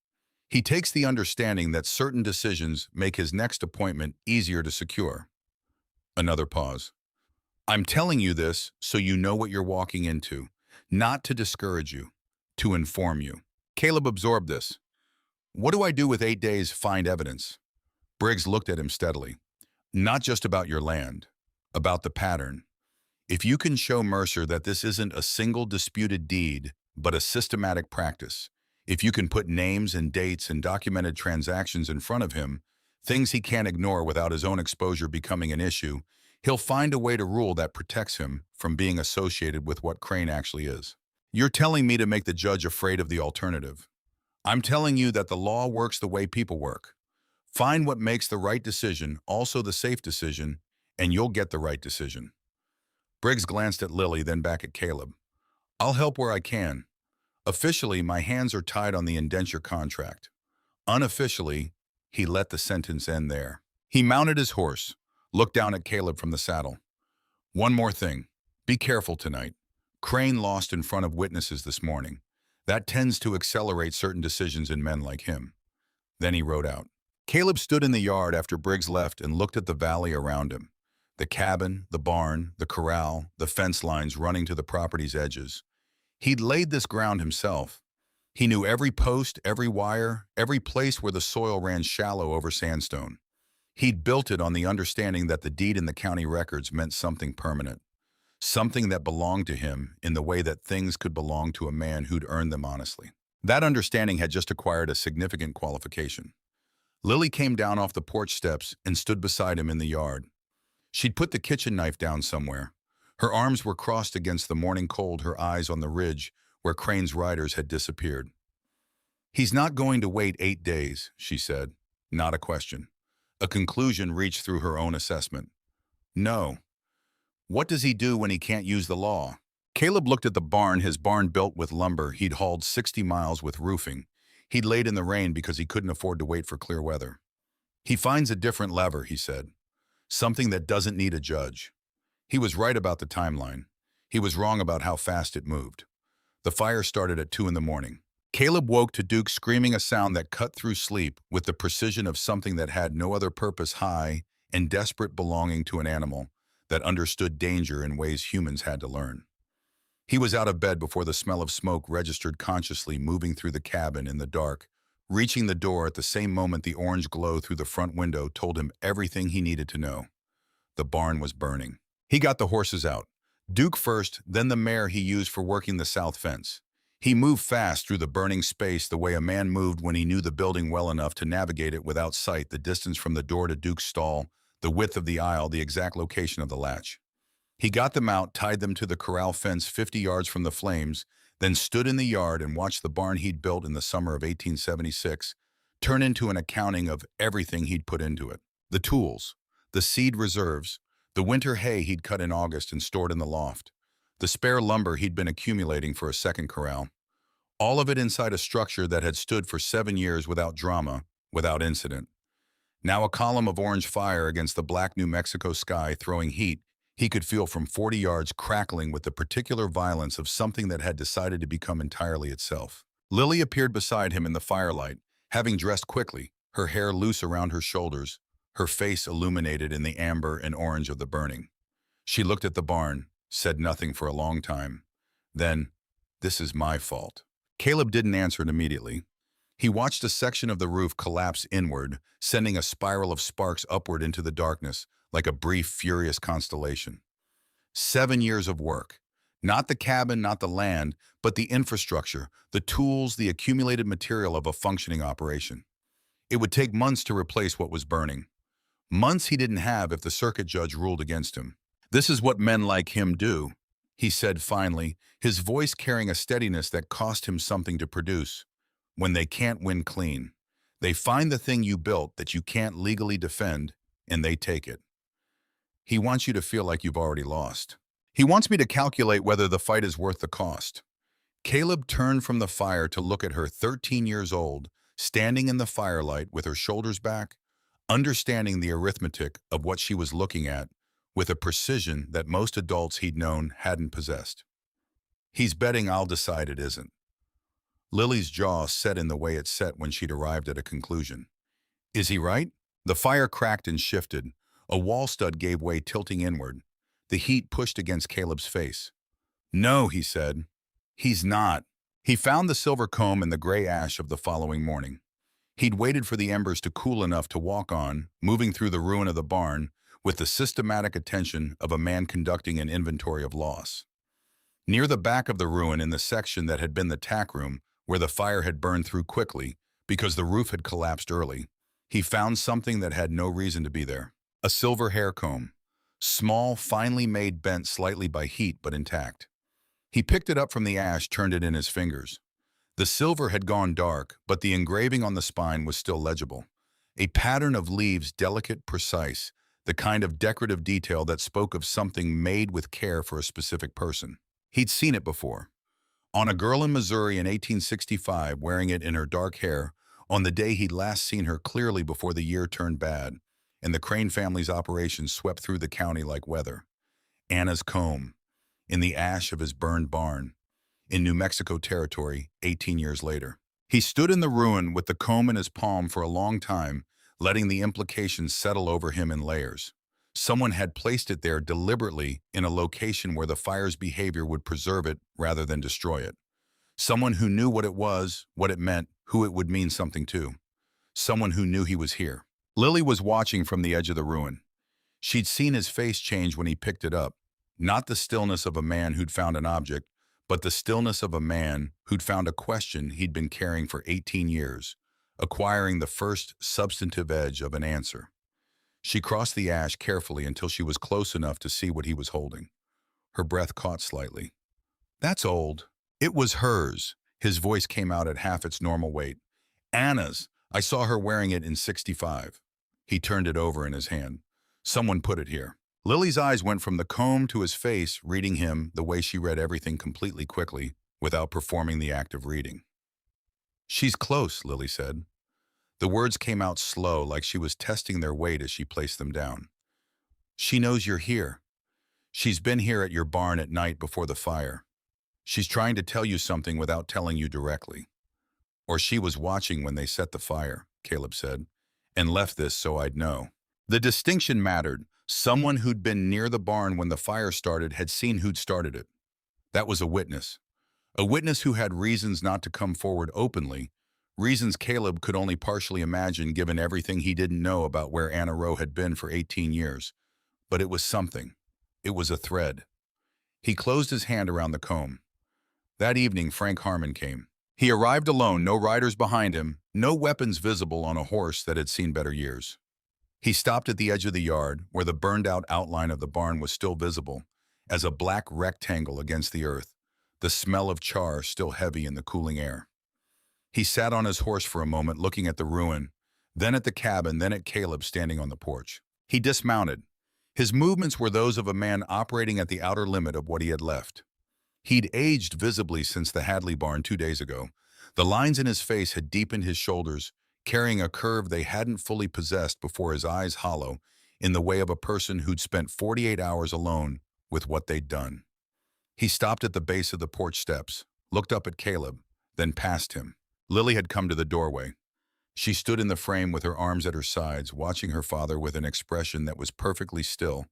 He takes the understanding that certain decisions make his next appointment easier to secure. Another pause. I'm telling you this so you know what you're walking into, not to discourage you, to inform you. Caleb absorbed this. What do I do with 8 days find evidence? Briggs looked at him steadily. Not just about your land, about the pattern. If you can show Mercer that this isn't a single disputed deed, but a systematic practice, if you can put names and dates and documented transactions in front of him, things he can't ignore without his own exposure becoming an issue, he'll find a way to rule that protects him from being associated with what Crane actually is. You're telling me to make the judge afraid of the alternative. I'm telling you that the law works the way people work. Find what makes the right decision, also the safe decision, and you'll get the right decision. Briggs glanced at Lily, then back at Caleb. I'll help where I can. Officially, my hands are tied on the indenture contract. Unofficially, he let the sentence end there. He mounted his horse, looked down at Caleb from the saddle. One more thing. Be careful tonight. Crane lost in front of witnesses this morning. That tends to accelerate certain decisions in men like him. Then he rode out. Caleb stood in the yard after Briggs left and looked at the valley around him. The cabin, the barn, the corral, the fence lines running to the property's edges. He'd laid this ground himself. He knew every post, every wire, every place where the soil ran shallow over sandstone. He'd built it on the understanding that the deed in the county records meant something permanent, something that belonged to him in the way that things could belong to a man who'd earned them honestly. That understanding had just acquired a significant qualification. Lily came down off the porch steps and stood beside him in the yard. She'd put the kitchen knife down somewhere. Her arms were crossed against the morning cold, her eyes on the ridge where Crane's riders had disappeared. He's not going to wait 8 days, she said. Not a question. A conclusion reached through her own assessment. No. What does he do when he can't use the law? Caleb looked at the barn, his barn built with lumber he'd hauled 60 miles with roofing. He'd laid in the rain because he couldn't afford to wait for clear weather. He finds a different lever, he said. Something that doesn't need a judge. He was right about the timeline. He was wrong about how fast it moved. The fire started at 2 in the morning. Caleb woke to Duke screaming a sound that cut through sleep with the precision of something that had no other purpose, high and desperate, belonging to an animal that understood danger in ways humans had to learn. He was out of bed before the smell of smoke registered, consciously moving through the cabin in the dark. Reaching the door at the same moment, the orange glow through the front window told him everything he needed to know. The barn was burning. He got the horses out. Duke first, then the mare he used for working the south fence. He moved fast through the burning space the way a man moved when he knew the building well enough to navigate it without sight, the distance from the door to Duke's stall, the width of the aisle, the exact location of the latch. He got them out, tied them to the corral fence 50 yards from the flames, then stood in the yard and watched the barn he'd built in the summer of 1876 turn into an accounting of everything he'd put into it. The tools, the seed reserves, the winter hay he'd cut in August and stored in the loft, the spare lumber he'd been accumulating for a second corral. All of it inside a structure that had stood for 7 years without drama, without incident. Now a column of orange fire against the black New Mexico sky, throwing heat he could feel from 40 yards, crackling with the particular violence of something that had decided to become entirely itself. Lily appeared beside him in the firelight, having dressed quickly, her hair loose around her shoulders, her face illuminated in the amber and orange of the burning. She looked at the barn, said nothing for a long time. Then, "This is my fault." Caleb didn't answer it immediately. He watched a section of the roof collapse inward, sending a spiral of sparks upward into the darkness, like a brief, furious constellation. 7 years of work. Not the cabin, not the land, but the infrastructure, the tools, the accumulated material of a functioning operation. It would take months to replace what was burning. Months he didn't have if the circuit judge ruled against him. "This is what men like him do," he said finally, his voice carrying a steadiness that cost him something to produce. "When they can't win clean, they find the thing you built that you can't legally defend, and they take it. He wants you to feel like you've already lost. He wants me to calculate whether the fight is worth the cost." Caleb turned from the fire to look at her, 13 years old, standing in the firelight with her shoulders back, understanding the arithmetic of what she was looking at with a precision that most adults he'd known hadn't possessed. "He's betting I'll decide it isn't." Lily's jaw set in the way it set when she'd arrived at a conclusion. "Is he right?" The fire cracked and shifted. A wall stud gave way, tilting inward. The heat pushed against Caleb's face. "No," he said. "He's not." He found the silver comb in the gray ash of the following morning. He'd waited for the embers to cool enough to walk on, moving through the ruin of the barn with the systematic attention of a man conducting an inventory of loss. Near the back of the ruin, in the section that had been the tack room, where the fire had burned through quickly because the roof had collapsed early, he found something that had no reason to be there. A silver hair comb. Small, finely made, bent slightly by heat, but intact. He picked it up from the ash, turned it in his fingers. The silver had gone dark, but the engraving on the spine was still legible. A pattern of leaves, delicate, precise, the kind of decorative detail that spoke of something made with care for a specific person. He'd seen it before. On a girl in Missouri in 1865, wearing it in her dark hair, on the day he'd last seen her clearly before the year turned bad, and the Crane family's operations swept through the county like weather. Anna's comb, in the ash of his burned barn, in New Mexico territory, 18 years later. He stood in the ruin with the comb in his palm for a long time, letting the implications settle over him in layers. Someone had placed it there deliberately in a location where the fire's behavior would preserve it rather than destroy it. Someone who knew what it was, what it meant, who it would mean something to. Someone who knew he was here. Lily was watching from the edge of the ruin. She'd seen his face change when he picked it up, not the stillness of a man who'd found an object, but the stillness of a man who'd found a question he'd been carrying for 18 years, acquiring the first substantive edge of an answer. She crossed the ash carefully until she was close enough to see what he was holding. Her breath caught slightly. "That's old." It was hers. His voice came out at half its normal weight. "Anna's. I saw her wearing it in 65. He turned it over in his hand. "Someone put it here." Lily's eyes went from the comb to his face, reading him the way she read everything, completely, quickly, without performing the act of reading. "She's close," Lily said. The words came out slow, like she was testing their weight as she placed them down. "She knows you're here. She's been here at your barn at night before the fire." She's trying to tell you something without telling you directly. Or she was watching when they set the fire, Caleb said, and left this so I'd know. The distinction mattered. Someone who'd been near the barn when the fire started had seen who'd started it. That was a witness. A witness who had reasons not to come forward openly, reasons Caleb could only partially imagine given everything he didn't know about where Anna Rowe had been for 18 years. But it was something. It was a thread. He closed his hand around the comb. That evening, Frank Harmon came. He arrived alone, no riders behind him, no weapons visible on a horse that had seen better years. He stopped at the edge of the yard, where the burned-out outline of the barn was still visible, as a black rectangle against the earth, the smell of char still heavy in the cooling air. He sat on his horse for a moment, looking at the ruin, then at the cabin, then at Caleb standing on the porch. He dismounted. His movements were those of a man operating at the outer limit of what he had left. He'd aged visibly since the Hadley barn 2 days ago. The lines in his face had deepened his shoulders, carrying a curve they hadn't fully possessed before, his eyes hollow, in the way of a person who'd spent 48 hours alone with what they'd done. He stopped at the base of the porch steps, looked up at Caleb, then past him. Lily had come to the doorway. She stood in the frame with her arms at her sides, watching her father with an expression that was perfectly still,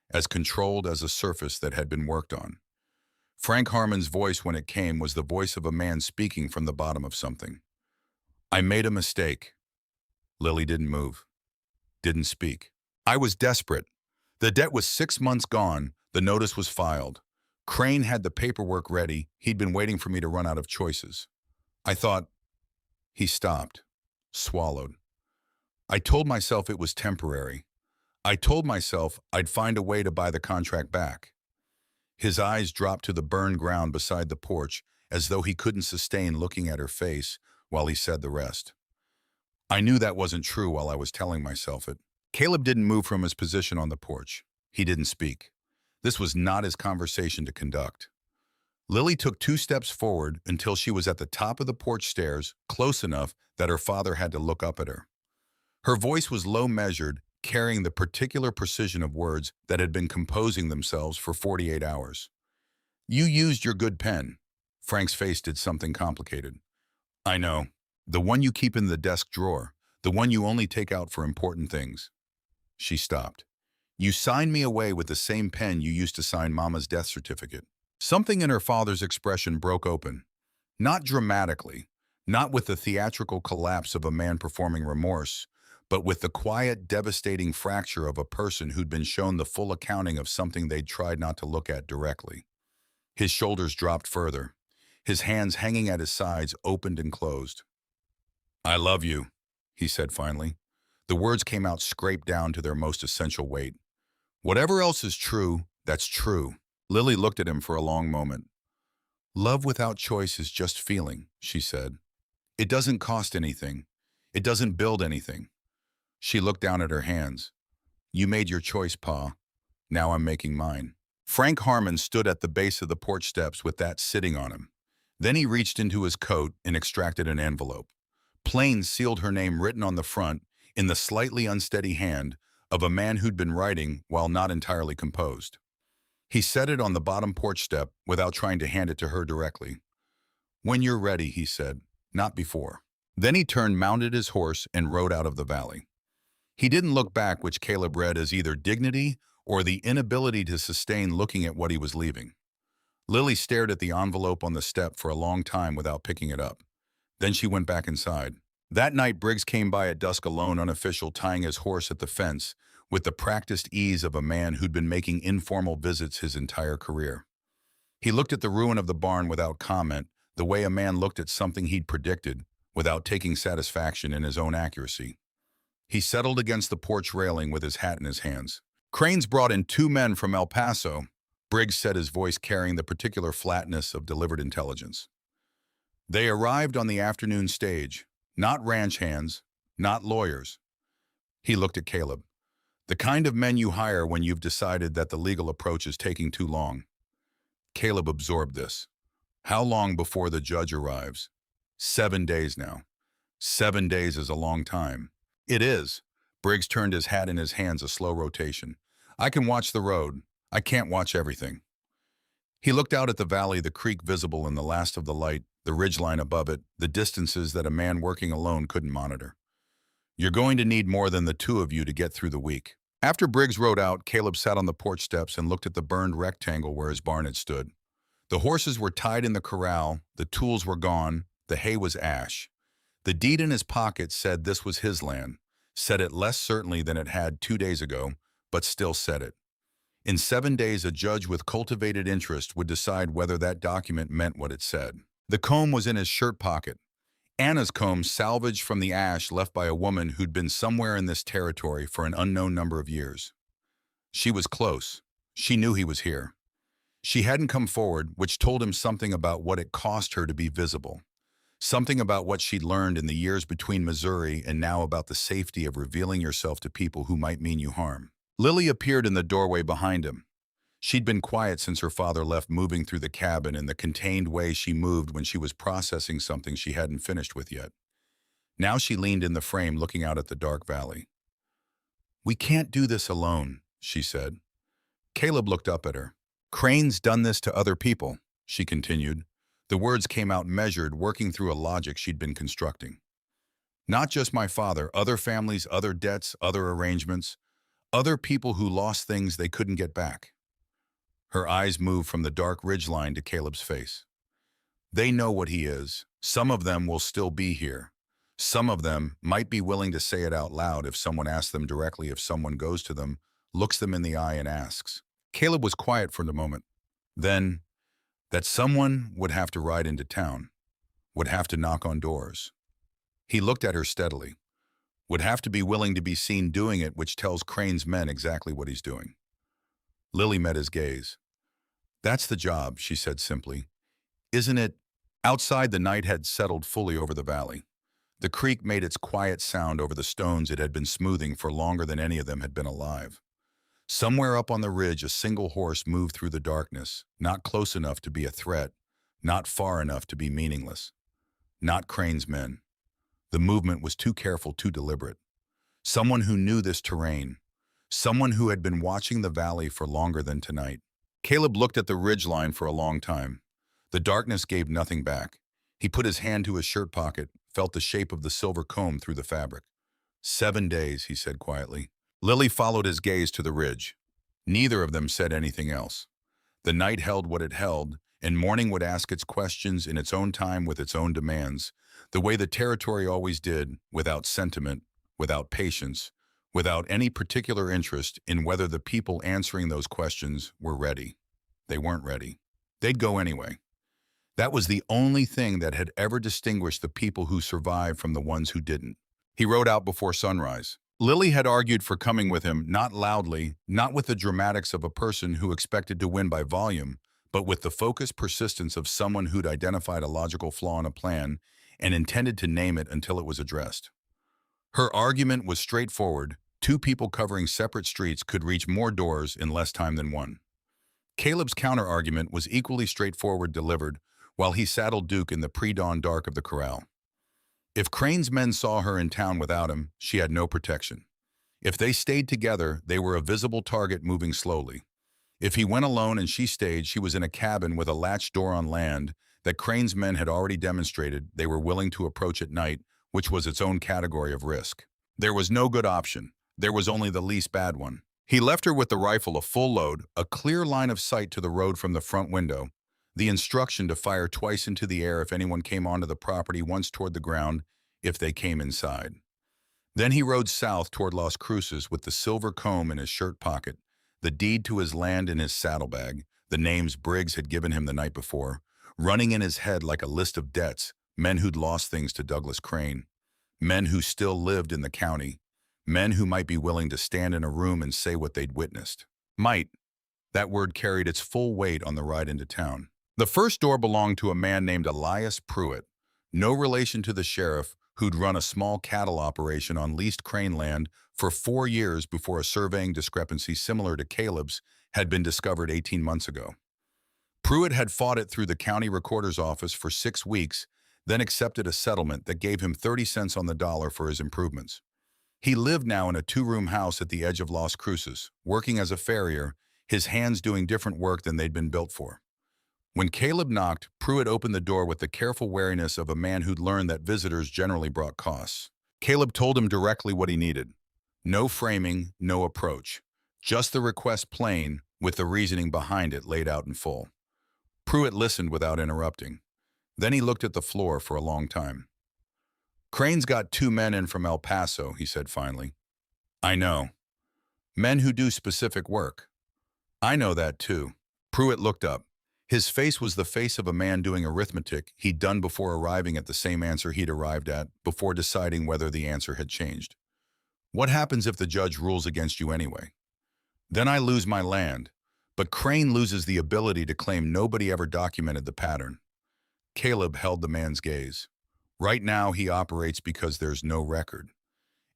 as controlled as a surface that had been worked on. Frank Harmon's voice, when it came, was the voice of a man speaking from the bottom of something. I made a mistake. Lily didn't move, didn't speak. I was desperate. The debt was 6 months gone. The notice was filed. Crane had the paperwork ready. He'd been waiting for me to run out of choices. I thought. He stopped, swallowed. I told myself it was temporary. I told myself I'd find a way to buy the contract back. His eyes dropped to the burned ground beside the porch, as though he couldn't sustain looking at her face while he said the rest. I knew that wasn't true while I was telling myself it. Caleb didn't move from his position on the porch. He didn't speak. This was not his conversation to conduct. Lily took 2 steps forward until she was at the top of the porch stairs, close enough that her father had to look up at her. Her voice was low measured, carrying the particular precision of words that had been composing themselves for 48 hours. You used your good pen. Frank's face did something complicated. I know. The one you keep in the desk drawer. The one you only take out for important things. She stopped. You signed me away with the same pen you used to sign Mama's death certificate. Something in her father's expression broke open. Not dramatically, not with the theatrical collapse of a man performing remorse, but with the quiet, devastating fracture of a person who'd been shown the full accounting of something they'd tried not to look at directly. His shoulders dropped further. His hands hanging at his sides opened and closed. I love you, he said finally. The words came out scraped down to their most essential weight. Whatever else is true, that's true. Lily looked at him for a long moment. Love without choice is just feeling, she said. It doesn't cost anything. It doesn't build anything. She looked down at her hands. You made your choice, Pa. Now I'm making mine. Frank Harmon stood at the base of the porch steps with that sitting on him. Then he reached into his coat and extracted an envelope. Plain sealed her name written on the front, in the slightly unsteady hand of a man who'd been writing while not entirely composed. He set it on the bottom porch step without trying to hand it to her directly. When you're ready, he said, not before. Then he turned, mounted his horse, and rode out of the valley. He didn't look back, which Caleb read as either dignity or the inability to sustain looking at what he was leaving. Lily stared at the envelope on the step for a long time without picking it up. Then she went back inside. That night, Briggs came by at dusk alone, unofficial, tying his horse at the fence, with the practiced ease of a man who'd been making informal visits his entire career. He looked at the ruin of the barn without comment, the way a man looked at something he'd predicted, without taking satisfaction in his own accuracy. He settled against the porch railing with his hat in his hands. Crane's brought in 2 men from El Paso, Briggs said, his voice carrying the particular flatness of delivered intelligence. They arrived on the afternoon stage, not ranch hands, not lawyers. He looked at Caleb. The kind of men you hire when you've decided that the legal approach is taking too long. Caleb absorbed this. How long before the judge arrives? 7 days now. 7 days is a long time. It is. Briggs turned his hat in his hands, a slow rotation. I can watch the road. I can't watch everything. He looked out at the valley, the creek visible in the last of the light, the ridgeline above it, the distances that a man working alone couldn't monitor. You're going to need more than the two of you to get through the week. After Briggs rode out, Caleb sat on the porch steps and looked at the burned rectangle where his barn had stood. The horses were tied in the corral, the tools were gone, the hay was ash. The deed in his pocket said this was his land, said it less certainly than it had 2 days ago, but still said it. In 7 days, a judge with cultivated interest would decide whether that document meant what it said. The comb was in his shirt pocket. Anna's comb, salvaged from the ash left by a woman who'd been somewhere in this territory for an unknown number of years. She was close. She knew he was here. She hadn't come forward, which told him something about what it cost her to be visible. Something about what she'd learned in the years between Missouri and now about the safety of revealing yourself to people who might mean you harm. Lily appeared in the doorway behind him. She'd been quiet since her father left, moving through the cabin in the contained way she moved when she was processing something she hadn't finished with yet. Now she leaned in the frame, looking out at the dark valley. "We can't do this alone," she said. Caleb looked up at her. "Crane's done this to other people," she continued. The words came out measured, working through a logic she'd been constructing. "Not just my father, other families, other debts, other arrangements, other people who lost things they couldn't get back." Her eyes moved from the dark ridgeline to Caleb's face. "They know what he is. Some of them will still be here. Some of them might be willing to say it out loud if someone asks them directly, if someone goes to them, looks them in the eye and asks." Caleb was quiet for the moment. Then, that someone would have to ride into town, would have to knock on doors. He looked at her steadily. Would have to be willing to be seen doing it, which tells Crane's men exactly what he's doing. Lily met his gaze. "That's the job," she said simply. "Isn't it?" Outside, the night had settled fully over the valley. The creek made its quiet sound over the stones it had been smoothing for longer than any of them had been alive. Somewhere up on the ridge, a single horse moved through the darkness, not close enough to be a threat, not far enough to be meaningless. Not Crane's men. The movement was too careful, too deliberate. Someone who knew this terrain. Someone who had been watching the valley for longer than tonight. Caleb looked at the ridgeline for a long time. The darkness gave nothing back. He put his hand to his shirt pocket, felt the shape of the silver comb through the fabric. 7 days, he said quietly. Lily followed his gaze to the ridge. Neither of them said anything else. The night held what it held, and morning would ask its questions in its own time with its own demands, the way the territory always did, without sentiment, without patience, without any particular interest in whether the people answering those questions were ready. They weren't ready. They'd go anyway. That was the only thing that had ever distinguished the people who survived from the ones who didn't. He rode out before sunrise. Lily had argued for coming with him, not loudly, not with the dramatics of a person who expected to win by volume, but with the focused persistence of someone who'd identified a logical flaw in a plan and intended to name it until it was addressed. Her argument was straightforward. Two people covering separate streets could reach more doors in less time than one. Caleb's counter-argument was equally straightforward, delivered while he saddled Duke in the pre-dawn dark of the corral. If Crane's men saw her in town without him, she had no protection. If they stayed together, they were a visible target moving slowly. If he went alone and she stayed, she was in a cabin with a latched door on land that Crane's men had already demonstrated they were willing to approach at night, which was its own category of risk. There was no good option. There was only the least bad one. He left her with the rifle, a full load, a clear line of sight to the road from the front window, the instruction to fire twice into the air if anyone came onto the property, once toward the ground if they came inside. Then he rode south toward Las Cruces with the silver comb in his shirt pocket, the deed to his land in his saddlebag, the names Briggs had given him the night before, running in his head like a list of debts, men who'd lost things to Douglas Crane, men who still lived in the county, men who might be willing to stand in a room and say what they'd witnessed. Might. That word carried its full weight on the ride into town. The first door belonged to a man named Elias Pruitt, no relation to the sheriff, who'd run a small cattle operation on leased Crane land for 4 years before a surveying discrepancy similar to Caleb's had been discovered 18 months ago. Pruitt had fought it through the county recorder's office for 6 weeks, then accepted a settlement that gave him 30 cents on the dollar for his improvements. He lived now in a 2-room house at the edge of Las Cruces, working as a farrier, his hands doing different work than they'd been built for. When Caleb knocked, Pruitt opened the door with the careful wariness of a man who'd learned that visitors generally brought costs. Caleb told him directly what he needed. No framing, no approach. Just the request plain, with the reasoning behind it laid out in full. Pruitt listened without interrupting. Then he looked at the floor for a long time. "Crane's got 2 men in from El Paso," he said finally. "I know. Men who do specific work." "I know that too." Pruitt looked up. His face was the face of a man doing arithmetic he'd done before arriving at the same answer he'd arrived at, before deciding whether the answer had changed. "What happens if the judge rules against you anyway?" "Then I lose my land, but Crane loses the ability to claim nobody ever documented the pattern." Caleb held the man's gaze. "Right now he operates because there's no record.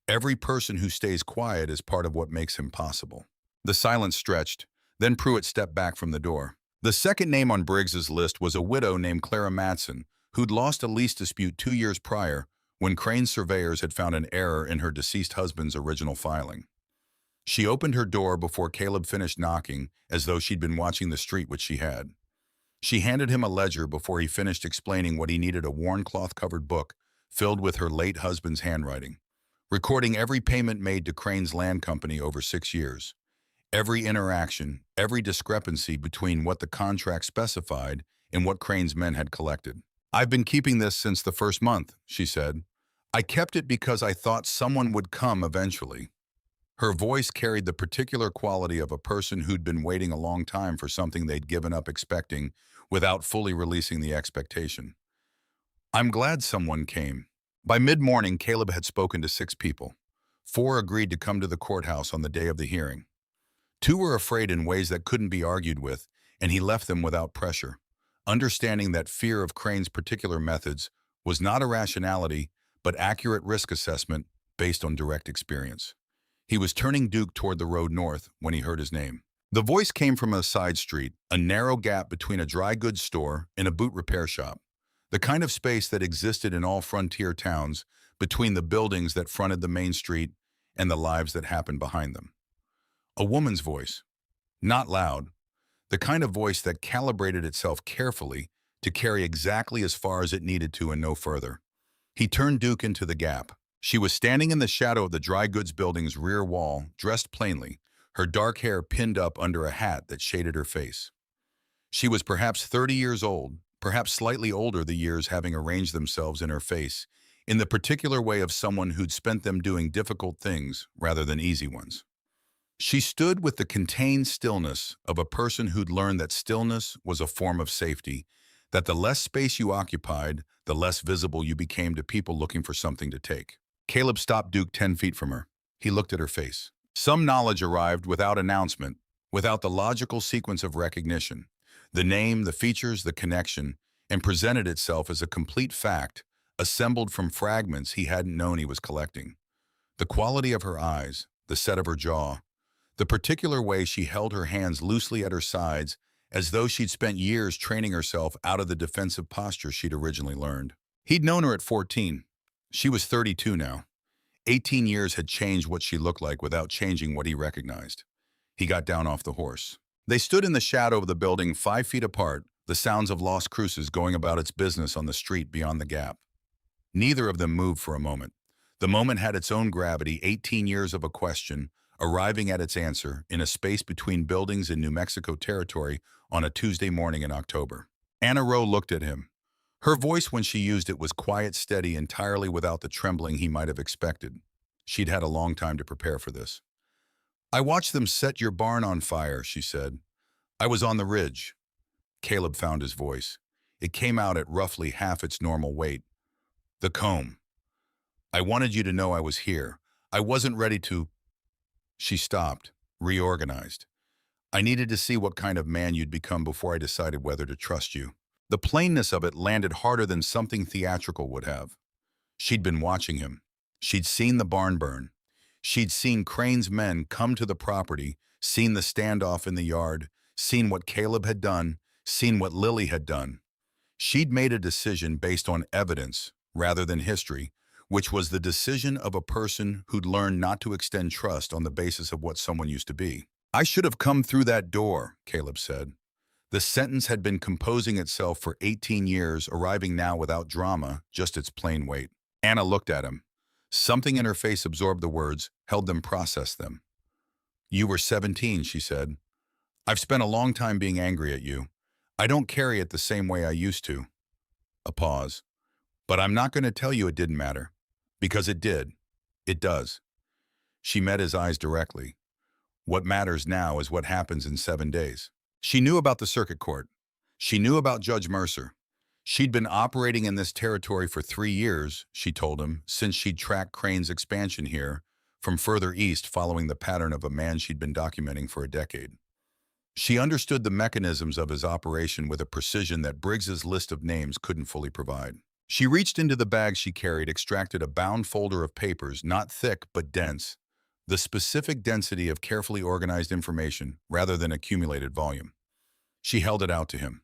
Every person who stays quiet is part of what makes him possible." The silence stretched, then Pruitt stepped back from the door. The second name on Briggs's list was a widow named Clara Matson, who'd lost a lease dispute 2 years prior when Crane's surveyors had found an error in her deceased husband's original filing. She opened her door before Caleb finished knocking, as though she'd been watching the street, which she had. She handed him a ledger before he finished explaining what he needed: a worn cloth-covered book filled with her late husband's handwriting, recording every payment made to Crane's land company over 6 years. Every interaction, every discrepancy between what the contract specified and what Crane's men had collected. "I've been keeping this since the first month," she said. "I kept it because I thought someone would come eventually." Her voice carried the particular quality of a person who'd been waiting a long time for something they'd given up expecting without fully releasing the expectation. "I'm glad someone came." By mid-morning, Caleb had spoken to 6 people. 4 agreed to come to the courthouse on the day of the hearing. 2 were afraid in ways that couldn't be argued with, and he left them without pressure, understanding that fear of Crane's particular methods was not irrationality, but accurate risk assessment based on direct experience. He was turning Duke toward the road north when he heard his name. The voice came from a side street, a narrow gap between a dry goods store and a boot repair shop, the kind of space that existed in all frontier towns between the buildings that fronted the main street and the lives that happened behind them. A woman's voice, not loud, the kind of voice that calibrated itself carefully to carry exactly as far as it needed to and no further. He turned Duke into the gap. She was standing in the shadow of the dry goods building's rear wall, dressed plainly, her dark hair pinned up under a hat that shaded her face. She was perhaps 30 years old, perhaps slightly older, the years having arranged themselves in her face, in the particular way of someone who'd spent them doing difficult things rather than easy ones. She stood with the contained stillness of a person who'd learned that stillness was a form of safety, that the less space you occupied, the less visible you became to people looking for something to take. Caleb stopped Duke 10 feet from her. He looked at her face. Some knowledge arrived without announcement, without the logical sequence of recognition. The name, the features, the connection, and presented itself as a complete fact, assembled from fragments he hadn't known he was collecting. The quality of her eyes, the set of her jaw, the particular way she held her hands loosely at her sides, as though she'd spent years training herself out of the defensive posture she'd originally learned. He'd known her at 14. She was 32 now. 18 years had changed what she looked like without changing what he recognized. He got down off the horse. They stood in the shadow of the building 5 feet apart, the sounds of Las Cruces going about its business on the street beyond the gap. Neither of them moved for a moment. The moment had its own gravity, 18 years of a question, arriving at its answer in a space between buildings in New Mexico territory on a Tuesday morning in October. Anna Rowe looked at him. Her voice, when she used it, was quiet, steady, entirely without the trembling he might have expected. She'd had a long time to prepare for this. "I watched them set your barn on fire," she said. "I was on the ridge." Caleb found his voice. It came out at roughly half its normal weight. "The comb. I wanted you to know I was here. I wasn't ready to—" She stopped, reorganized. "I needed to see what kind of man you'd become before I decided whether to trust you." The plainness of it landed harder than something theatrical would have. She'd been watching him. She'd seen the barn burn. She'd seen Crane's men come to the property, seen the standoff in the yard, seen what Caleb had done, seen what Lily had done. She'd made a decision based on evidence rather than history, which was the decision of a person who'd learned not to extend trust on the basis of what someone used to be. "I should have come through that door," Caleb said. The sentence had been composing itself for 18 years, arriving now without drama, just its plain weight. Anna looked at him. Something in her face absorbed the words, held them, processed them. "You were 17, she said. "I've spent a long time being angry at you. I don't carry it the same way I used to." A pause. "But I'm not going to tell you it didn't matter. Because it did. It does." She met his eyes directly. "What matters now is what happens in 7 days." She knew about the circuit court. She knew about Judge Mercer. She'd been operating in this territory for 3 years, she told him, since she'd tracked Crane's expansion here from further east, following the pattern of a man she'd been documenting for a decade. She understood the mechanisms of his operation with a precision that Briggs's list of names couldn't fully provide. She reached into the bag she carried, extracted a bound folder of papers, not thick but dense, the specific density of carefully organized information rather than accumulated volume. She held it out to him.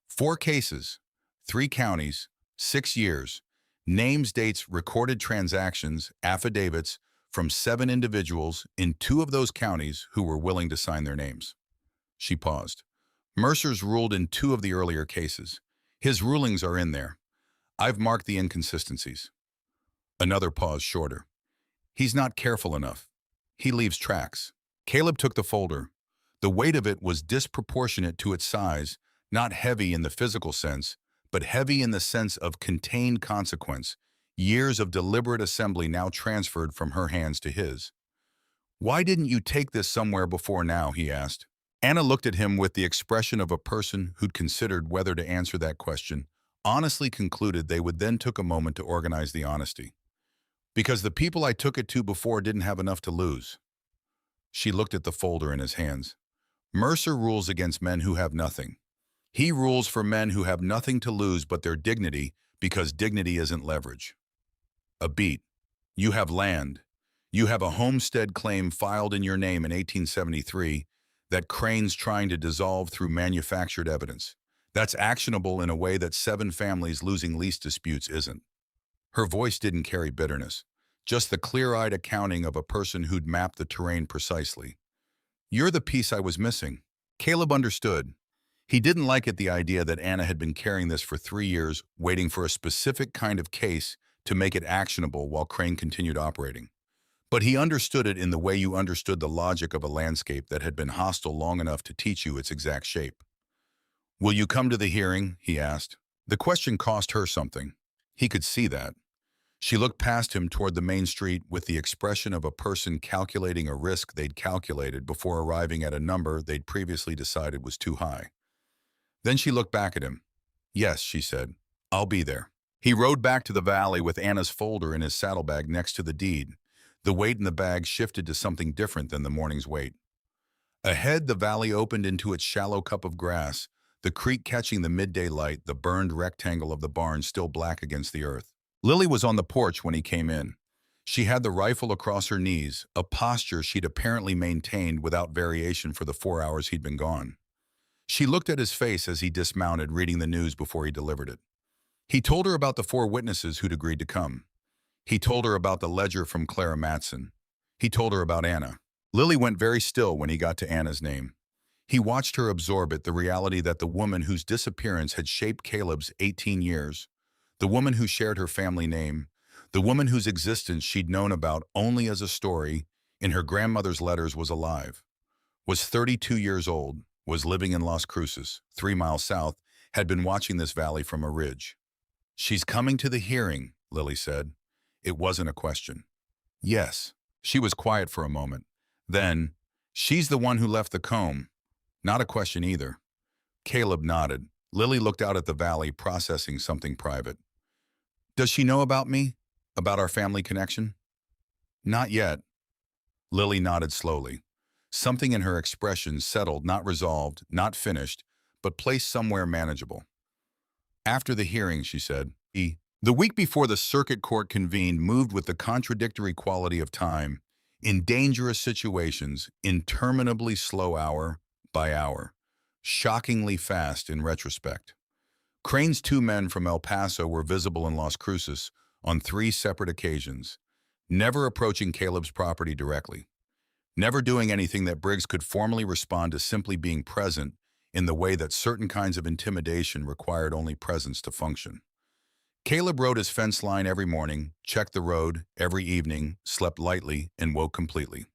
4 cases, 3 counties, 6 years, names, dates, recorded transactions, affidavits from 7 individuals in 2 of those counties who were willing to sign their names. She paused. "Mercer's ruled in 2 of the earlier cases. His rulings are in there. I've marked the inconsistencies." Another pause, shorter. "He's not careful enough. He leaves tracks." Caleb took the folder. The weight of it was disproportionate to its size, not heavy in the physical sense, but heavy in the sense of contained consequence, years of deliberate assembly now transferred from her hands to his. "Why didn't you take this somewhere before now?" he asked. Anna looked at him with the expression of a person who'd considered whether to answer that question, honestly concluded they would, then took a moment to organize the honesty. "Because the people I took it to before didn't have enough to lose." She looked at the folder in his hands. "Mercer rules against men who have nothing. He rules for men who have nothing to lose but their dignity, because dignity isn't leverage." A beat. "You have land. You have a homestead claim filed in your name in 1873 that Crane's trying to dissolve through manufactured evidence. That's actionable in a way that 7 families losing lease disputes isn't." Her voice didn't carry bitterness, just the clear-eyed accounting of a person who'd mapped the terrain precisely. "You're the piece I was missing." Caleb understood. He didn't like it, the idea that Anna had been carrying this for 3 years, waiting for a specific kind of case to make it actionable while Crane continued operating. But he understood it in the way you understood the logic of a landscape that had been hostile long enough to teach you its exact shape. "Will you come to the hearing?" he asked. The question cost her something. He could see that. She looked past him toward the main street with the expression of a person calculating a risk they'd calculated before arriving at a number they'd previously decided was too high. Then she looked back at him. "Yes," she said. "I'll be there." He rode back to the valley with Anna's folder in his saddlebag next to the deed. The weight in the bag shifted to something different than the morning's weight. Ahead, the valley opened into its shallow cup of grass, the creek catching the midday light, the burned rectangle of the barn still black against the earth. Lily was on the porch when he came in. She had the rifle across her knees, a posture she'd apparently maintained without variation for the 4 hours he'd been gone. She looked at his face as he dismounted, reading the news before he delivered it. He told her about the 4 witnesses who'd agreed to come. He told her about the ledger from Clara Matson. He told her about Anna. Lily went very still when he got to Anna's name. He watched her absorb it, the reality that the woman whose disappearance had shaped Caleb's 18 years, the woman who shared her family name, the woman whose existence she'd known about only as a story in her grandmother's letters, was alive, was 32 years old, was living in Las Cruces, 3 miles south, had been watching this valley from a ridge. "She's coming to the hearing," Lily said. It wasn't a question. "Yes." She was quiet for a moment. Then, "She's the one who left the comb." Not a question either. Caleb nodded. Lily looked out at the valley, processing something private. "Does she know about me? About our family connection?" "Not yet." Lily nodded slowly. Something in her expression settled, not resolved, not finished, but placed somewhere manageable. "After the hearing," she said. The week before the circuit court convened moved with the contradictory quality of time, in dangerous situations, interminably slow hour by hour, shockingly fast in retrospect. Crane's 2 men from El Paso were visible in Las Cruces on 3 separate occasions, never approaching Caleb's property directly, never doing anything that Briggs could formally respond to simply being present in the way that certain kinds of intimidation required only presence to function. Caleb rode his fence line every morning, checked the road every evening, slept lightly, and woke completely.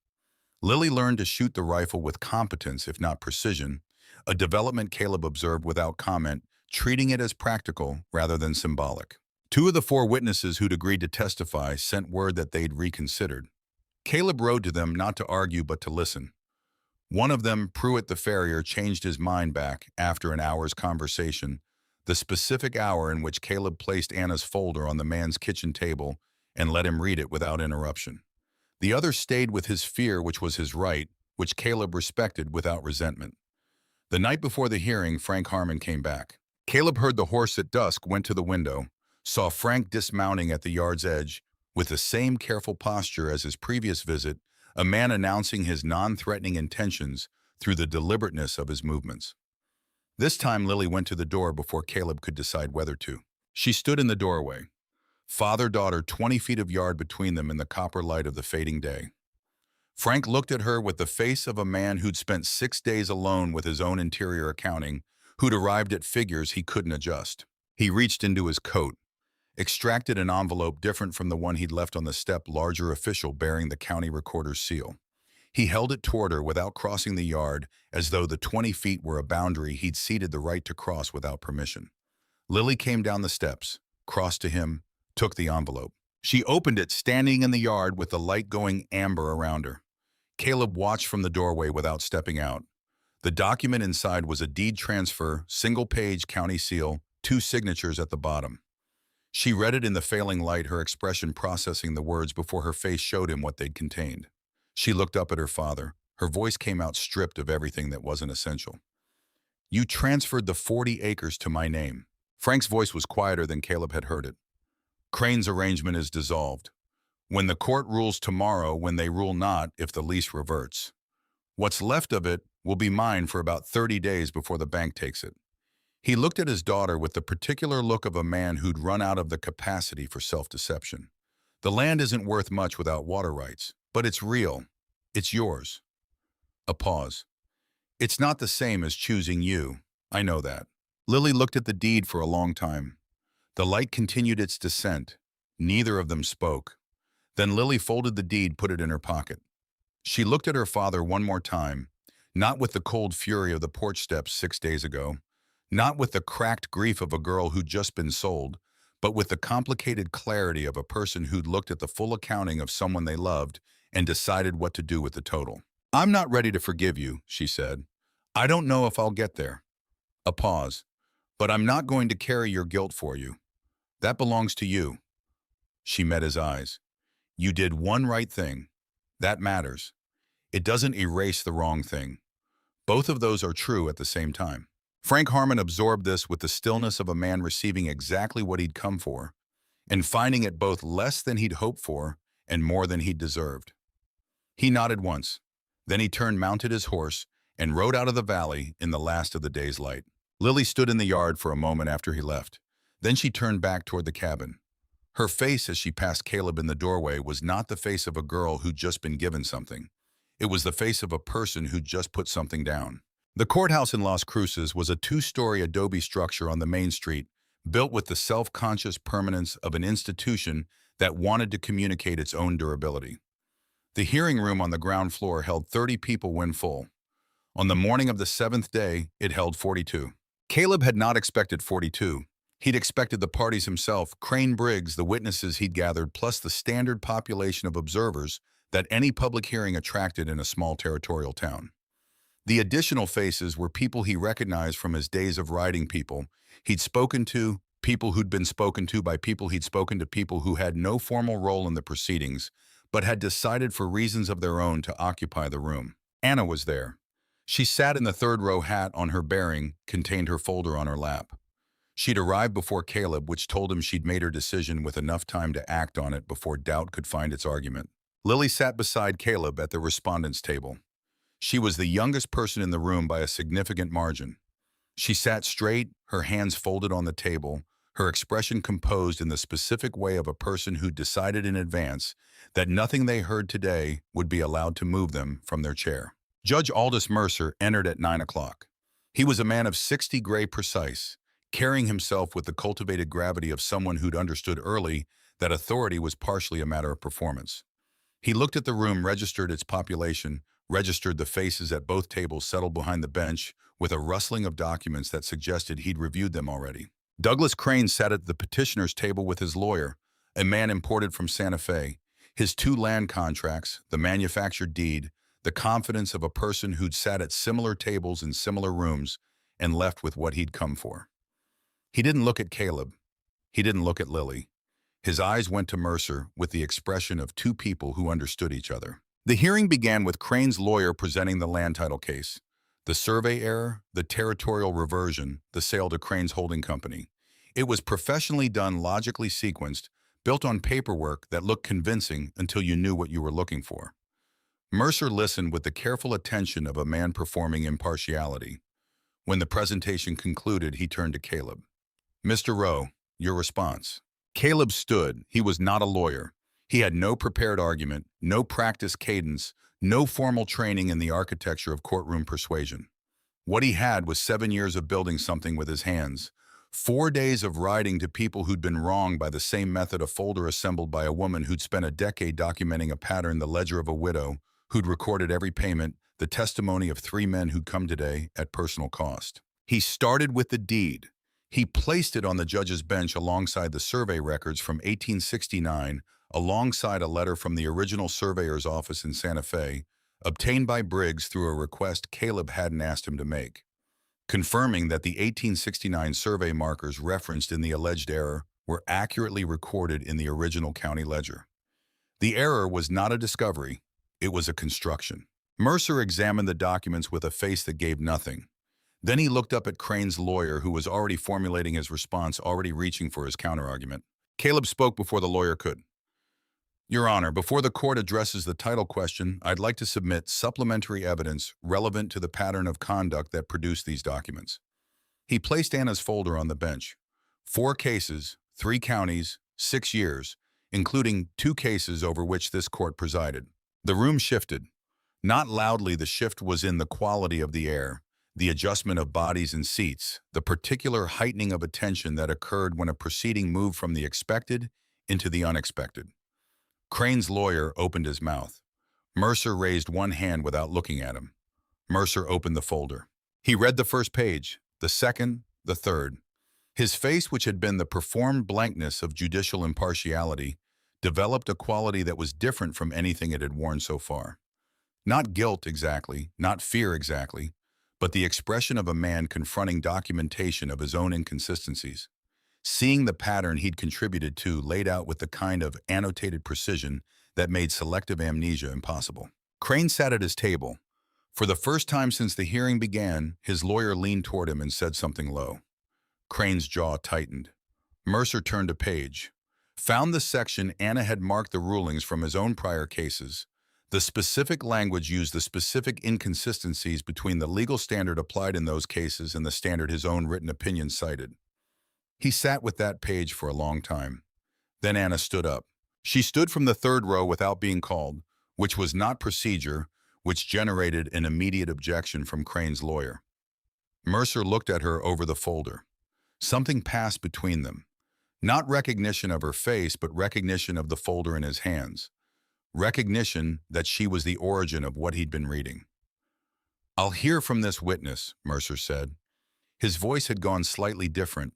Lily learned to shoot the rifle with competence, if not precision, a development Caleb observed without comment, treating it as practical rather than symbolic. Two of the four witnesses who'd agreed to testify sent word that they'd reconsidered. Caleb rode to them not to argue but to listen. One of them, Pruitt the farrier, changed his mind back after an hour's conversation, the specific hour in which Caleb placed Anna's folder on the man's kitchen table and let him read it without interruption. The other stayed with his fear, which was his right, which Caleb respected without resentment. The night before the hearing, Frank Harmon came back. Caleb heard the horse at dusk, went to the window, saw Frank dismounting at the yard's edge with the same careful posture as his previous visit, a man announcing his non-threatening intentions through the deliberateness of his movements. This time Lily went to the door before Caleb could decide whether to. She stood in the doorway, father-daughter 20 feet of yard between them in the copper light of the fading day. Frank looked at her with the face of a man who'd spent 6 days alone with his own interior accounting, who'd arrived at figures he couldn't adjust. He reached into his coat, extracted an envelope different from the one he'd left on the step, larger official bearing the county recorder's seal. He held it toward her without crossing the yard, as though the 20 feet were a boundary he'd ceded the right to cross without permission. Lily came down the steps, crossed to him, took the envelope. She opened it, standing in the yard with the light going amber around her. Caleb watched from the doorway without stepping out. The document inside was a deed transfer, single-page county seal, 2 signatures at the bottom. She read it in the failing light, her expression processing the words before her face showed him what they'd contained. She looked up at her father. Her voice came out stripped of everything that wasn't essential. "You transferred the 40 acres to my name." Frank's voice was quieter than Caleb had heard it. "Crane's arrangement is dissolved. When the court rules tomorrow, when they rule not, if the lease reverts. What's left of it will be mine for about 30 days before the bank takes it." He looked at his daughter with the particular look of a man who'd run out of the capacity for self-deception. "The land isn't worth much without water rights, but it's real. It's yours." A pause. "It's not the same as choosing you. I know that." Lily looked at the deed for a long time. The light continued its descent. Neither of them spoke. Then Lily folded the deed, put it in her pocket. She looked at her father one more time, not with the cold fury of the porch steps 6 days ago, not with the cracked grief of a girl who'd just been sold, but with the complicated clarity of a person who'd looked at the full accounting of someone they loved and decided what to do with the total. "I'm not ready to forgive you," she said. "I don't know if I'll get there." A pause. "But I'm not going to carry your guilt for you. That belongs to you." She met his eyes. "You did one right thing. That matters. It doesn't erase the wrong thing. Both of those are true at the same time." Frank Harmon absorbed this with the stillness of a man receiving exactly what he'd come for, and finding it both less than he'd hoped for and more than he'd deserved. He nodded once. Then he turned, mounted his horse, and rode out of the valley in the last of the day's light. Lily stood in the yard for a moment after he left. Then she turned back toward the cabin. Her face as she passed Caleb in the doorway was not the face of a girl who'd just been given something. It was the face of a person who'd just put something down. The courthouse in Las Cruces was a 2-story adobe structure on the main street, built with the self-conscious permanence of an institution that wanted to communicate its own durability. The hearing room on the ground floor held 30 people when full. On the morning of the 7th day, it held 42. Caleb had not expected 42. He'd expected the parties himself, Crane Briggs, the witnesses he'd gathered, plus the standard population of observers that any public hearing attracted in a small territorial town. The additional faces were people he recognized from his days of riding, people he'd spoken to, people who'd been spoken to by people he'd spoken to, people who had no formal role in the proceedings, but had decided for reasons of their own to occupy the room. Anna was there. She sat in the 3rd-row, hat on her bearing, contained her folder on her lap. She'd arrived before Caleb, which told him she'd made her decision with enough time to act on it before doubt could find its argument. Lily sat beside Caleb at the respondents' table. She was the youngest person in the room by a significant margin. She sat straight, her hands folded on the table, her expression composed in the specific way of a person who'd decided in advance that nothing they heard today would be allowed to move them from their chair. Judge Aldous Mercer entered at 9 o'clock. He was a man of 60 gray precise, carrying himself with the cultivated gravity of someone who'd understood early that authority was partially a matter of performance. He looked at the room, registered its population, registered the faces at both tables, settled behind the bench with a rustling of documents that suggested he'd reviewed them already. Douglas Crane sat at the petitioner's table with his lawyer, a man imported from Santa Fe, his 2 land contracts, the manufactured deed, the confidence of a person who'd sat at similar tables in similar rooms and left with what he'd come for. He didn't look at Caleb. He didn't look at Lily. His eyes went to Mercer with the expression of 2 people who understood each other. The hearing began with Crane's lawyer presenting the land title case, the survey error, the territorial reversion, the sale to Crane's holding company. It was professionally done, logically sequenced, built on paperwork that looked convincing until you knew what you were looking for. Mercer listened with the careful attention of a man performing impartiality. When the presentation concluded, he turned to Caleb. "Mr. Rowe, your response." Caleb stood. He was not a lawyer. He had no prepared argument, no practice cadence, no formal training in the architecture of courtroom persuasion. What he had was 7 years of building something with his hands, 4 days of writing to people who'd been wronged by the same method, a folder assembled by a woman who'd spent a decade documenting a pattern, the ledger of a widow, who'd recorded every payment, the testimony of 3 men who'd come today at personal cost. He started with the deed. He placed it on the judge's bench alongside the survey records from 1869, alongside a letter from the original surveyor's office in Santa Fe, obtained by Briggs through a request Caleb hadn't asked him to make, confirming that the 1869 survey markers referenced in the alleged error were accurately recorded in the original county ledger. The error was not a discovery, it was a construction. Mercer examined the documents with a face that gave nothing. Then he looked up at Crane's lawyer, who was already formulating his response, already reaching for his counterargument. Caleb spoke before the lawyer could. "Your Honor, before the court addresses the title question, I'd like to submit supplementary evidence relevant to the pattern of conduct that produced these documents." He placed Anna's folder on the bench. 4 cases, 3 counties, 6 years, including 2 cases over which this court presided. The room shifted. Not loudly, the shift was in the quality of the air, the adjustment of bodies and seats, the particular heightening of attention that occurred when a proceeding moved from the expected into the unexpected. Crane's lawyer opened his mouth. Mercer raised one hand without looking at him. Mercer opened the folder. He read the first page, the second, the third. His face, which had been the performed blankness of judicial impartiality, developed a quality that was different from anything it had worn so far. Not guilt exactly, not fear exactly, but the expression of a man confronting documentation of his own inconsistencies. Seeing the pattern he'd contributed to laid out with the kind of annotated precision that made selective amnesia impossible. Crane sat at his table. For the first time since the hearing began, his lawyer leaned toward him and said something low. Crane's jaw tightened. Mercer turned a page, found the section Anna had marked the rulings from his own prior cases. The specific language used the specific inconsistencies between the legal standard applied in those cases and the standard his own written opinion cited. He sat with that page for a long time. Then Anna stood up. She stood from the 3rd row without being called, which was not procedure, which generated an immediate objection from Crane's lawyer. Mercer looked at her over the folder. Something passed between them. Not recognition of her face, but recognition of the folder in his hands. Recognition that she was the origin of what he'd been reading. "I'll hear from this witness," Mercer said. His voice had gone slightly different,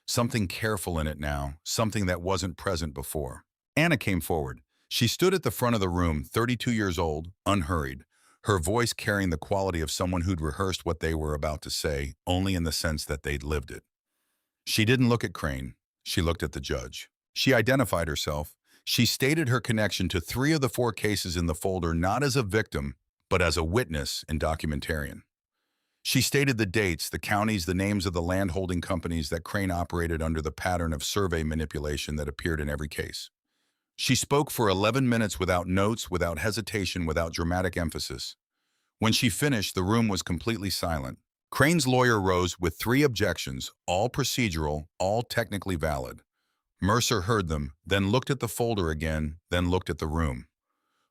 something careful in it now, something that wasn't present before. Anna came forward. She stood at the front of the room, 32 years old, unhurried, her voice carrying the quality of someone who'd rehearsed what they were about to say, only in the sense that they'd lived it. She didn't look at Crane. She looked at the judge. She identified herself. She stated her connection to 3 of the 4 cases in the folder not as a victim, but as a witness and documentarian. She stated the dates, the counties, the names of the landholding companies that Crane operated under the pattern of survey manipulation that appeared in every case. She spoke for 11 minutes without notes, without hesitation, without dramatic emphasis. When she finished, the room was completely silent. Crane's lawyer rose with 3 objections, all procedural, all technically valid. Mercer heard them, then looked at the folder again, then looked at the room.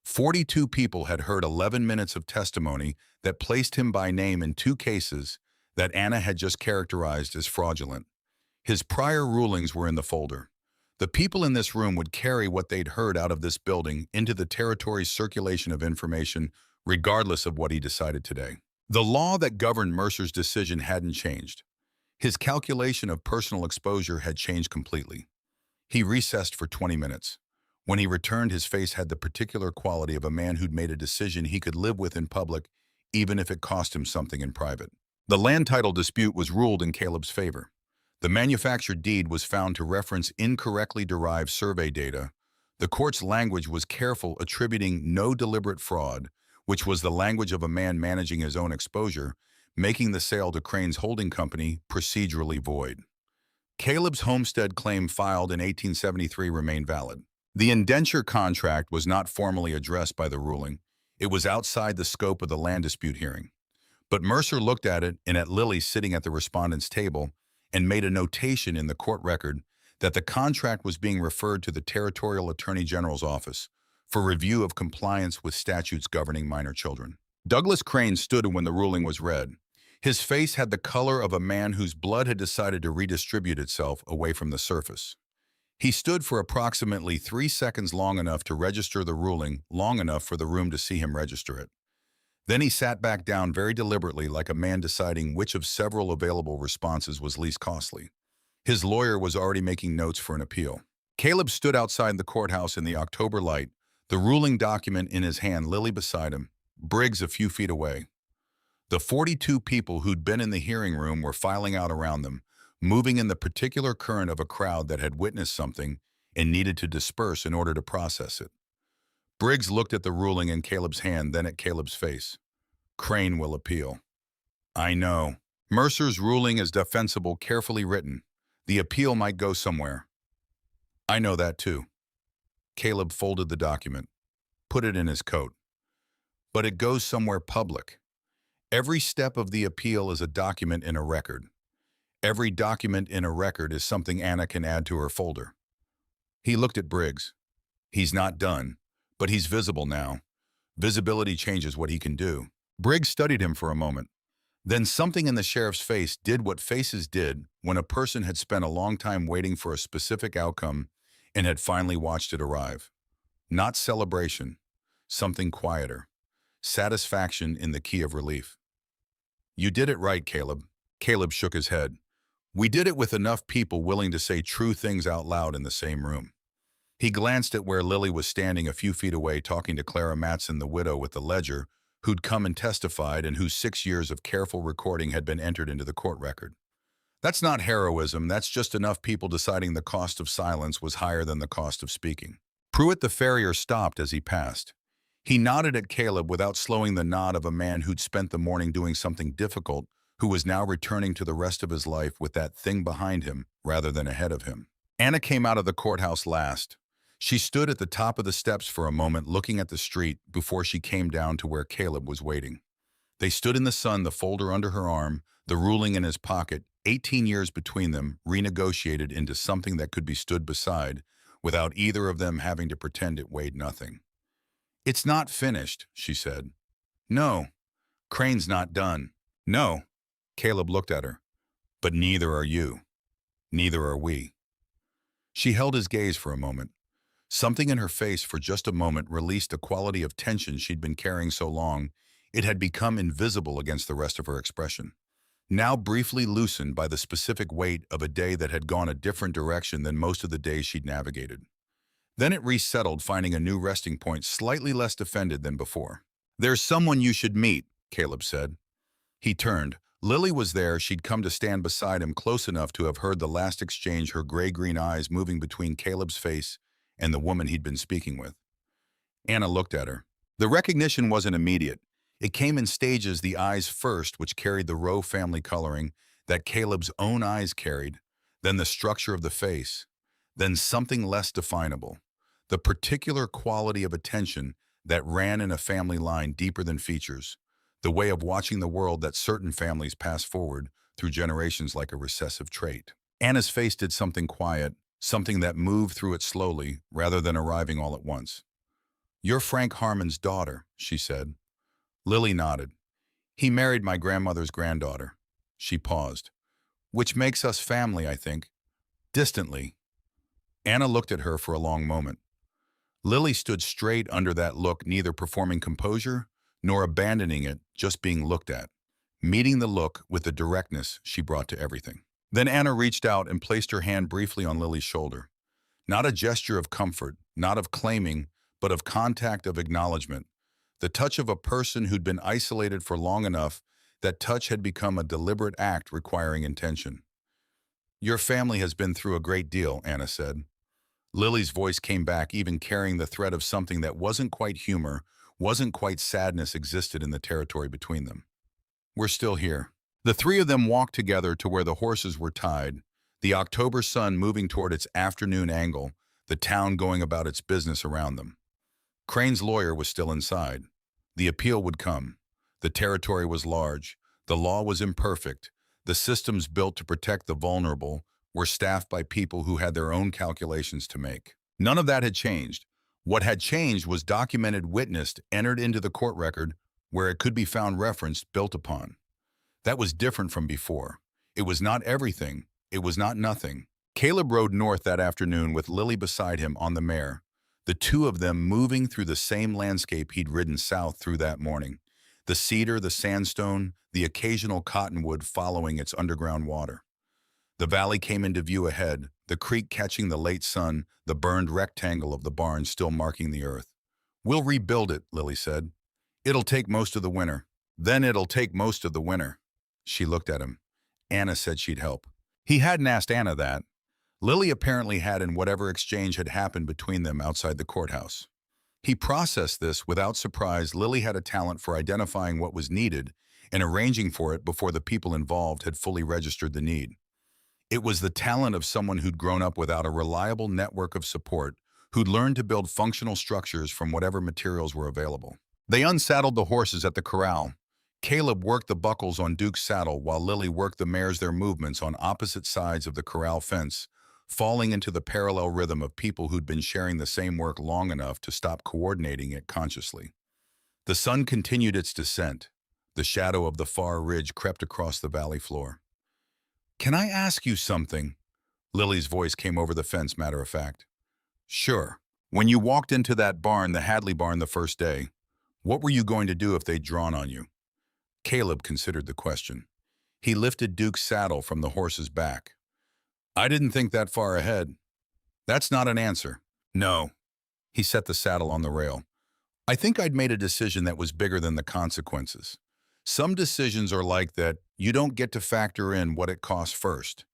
42 people had heard 11 minutes of testimony that placed him by name in 2 cases, that Anna had just characterized as fraudulent. His prior rulings were in the folder. The people in this room would carry what they'd heard out of this building into the territory's circulation of information, regardless of what he decided today. The law that governed Mercer's decision hadn't changed. His calculation of personal exposure had changed completely. He recessed for 20 minutes. When he returned, his face had the particular quality of a man who'd made a decision he could live with in public, even if it cost him something in private. The land title dispute was ruled in Caleb's favor. The manufactured deed was found to reference incorrectly derived survey data. The court's language was careful, attributing no deliberate fraud, which was the language of a man managing his own exposure, making the sale to Crane's holding company procedurally void. Caleb's homestead claim filed in 1873 remained valid. The indenture contract was not formally addressed by the ruling. It was outside the scope of the land dispute hearing. But Mercer looked at it and at Lily sitting at the respondent's table and made a notation in the court record that the contract was being referred to the Territorial Attorney General's office for review of compliance with statutes governing minor children. Douglas Crane stood when the ruling was read. His face had the color of a man whose blood had decided to redistribute itself away from the surface. He stood for approximately 3 seconds, long enough to register the ruling, long enough for the room to see him register it. Then he sat back down very deliberately, like a man deciding which of several available responses was least costly. His lawyer was already making notes for an appeal. Caleb stood outside the courthouse in the October light, the ruling document in his hand, Lily beside him, Briggs a few feet away. The 42 people who'd been in the hearing room were filing out around them, moving in the particular current of a crowd that had witnessed something and needed to disperse in order to process it. Briggs looked at the ruling in Caleb's hand, then at Caleb's face. Crane will appeal. I know. Mercer's ruling is defensible, carefully written. The appeal might go somewhere. I know that too. Caleb folded the document, put it in his coat. But it goes somewhere public. Every step of the appeal is a document in a record. Every document in a record is something Anna can add to her folder. He looked at Briggs. He's not done, but he's visible now. Visibility changes what he can do. Briggs studied him for a moment. Then something in the sheriff's face did what faces did when a person had spent a long time waiting for a specific outcome and had finally watched it arrive. Not celebration, something quieter. Satisfaction in the key of relief. You did it right, Caleb. Caleb shook his head. We did it with enough people willing to say true things out loud in the same room. He glanced at where Lily was standing a few feet away talking to Clara Matson, the widow with the ledger, who'd come and testified and whose 6 years of careful recording had been entered into the court record. That's not heroism, that's just enough people deciding the cost of silence was higher than the cost of speaking. Pruitt the farrier stopped as he passed. He nodded at Caleb without slowing the nod of a man who'd spent the morning doing something difficult, who was now returning to the rest of his life with that thing behind him rather than ahead of him. Anna came out of the courthouse last. She stood at the top of the steps for a moment looking at the street before she came down to where Caleb was waiting. They stood in the sun, the folder under her arm, the ruling in his pocket, 18 years between them, renegotiated into something that could be stood beside without either of them having to pretend it weighed nothing. It's not finished, she said. No, Crane's not done. No, Caleb looked at her. But neither are you. Neither are we. She held his gaze for a moment. Something in her face for just a moment released a quality of tension she'd been carrying so long, it had become invisible against the rest of her expression. Now briefly loosened by the specific weight of a day that had gone a different direction than most of the days she'd navigated. Then it resettled, finding a new resting point, slightly less defended than before. There's someone you should meet, Caleb said. He turned. Lily was there. She'd come to stand beside him, close enough to have heard the last exchange, her gray-green eyes moving between Caleb's face and the woman he'd been speaking with. Anna looked at her. The recognition wasn't immediate. It came in stages, the eyes first, which carried the Rowe family coloring that Caleb's own eyes carried, then the structure of the face, then something less definable, the particular quality of attention that ran in a family line deeper than features, the way of watching the world that certain families pass forward through generations like a recessive trait. Anna's face did something quiet, something that moved through it slowly rather than arriving all at once. You're Frank Harmon's daughter, she said. Lily nodded. He married my grandmother's granddaughter. She paused. Which makes us family, I think. Distantly. Anna looked at her for a long moment. Lily stood straight under that look, neither performing composure nor abandoning it, just being looked at, meeting the look with the directness she brought to everything. Then Anna reached out and placed her hand briefly on Lily's shoulder. Not a gesture of comfort, not of claiming, but of contact, of acknowledgement. The touch of a person who'd been isolated for long enough that touch had become a deliberate act requiring intention. Your family has been through a great deal, Anna said. Lily's voice came back, even carrying the thread of something that wasn't quite humor, wasn't quite sadness existed in the territory between them. We're still here. The three of them walked together to where the horses were tied, the October sun moving toward its afternoon angle, the town going about its business around them. Crane's lawyer was still inside. The appeal would come. The territory was large. The law was imperfect. The systems built to protect the vulnerable were staffed by people who had their own calculations to make. None of that had changed. What had changed was documented, witnessed, entered into the court record where it could be found, referenced, built upon. That was different from before. It was not everything. It was not nothing. Caleb rode north that afternoon with Lily beside him on the mare, the two of them moving through the same landscape he'd ridden south through that morning. The cedar, the sandstone, the occasional cottonwood following its underground water. The valley came into view ahead, the creek catching the late sun, the burned rectangle of the barn still marking the earth. We'll rebuild it, Lily said. It'll take most of the winter. Then it'll take most of the winter. She looked at him. Anna said she'd help. He hadn't asked Anna that. Lily apparently had, in whatever exchange had happened between them outside the courthouse. He processed this without surprise. Lily had a talent for identifying what was needed and arranging for it before the people involved had fully registered the need. It was the talent of someone who'd grown up without a reliable network of support, who'd learned to build functional structures from whatever materials were available. They unsaddled the horses at the corral. Caleb worked the buckles on Duke's saddle while Lily worked the mares, their movements on opposite sides of the corral fence, falling into the parallel rhythm of people who'd been sharing the same work long enough to stop coordinating it consciously. The sun continued its descent. The shadow of the far ridge crept across the valley floor. Can I ask you something? Lily's voice came over the fence, matter of fact. Sure. When you walked into that barn, the Hadley barn, the first day, what were you going to do if they'd drawn on you? Caleb considered the question. He lifted Duke's saddle from the horse's back. I didn't think that far ahead. That's not an answer. No. He set the saddle on the rail. I think I'd made a decision that was bigger than the consequences. Some decisions are like that. You don't get to factor in what it costs first.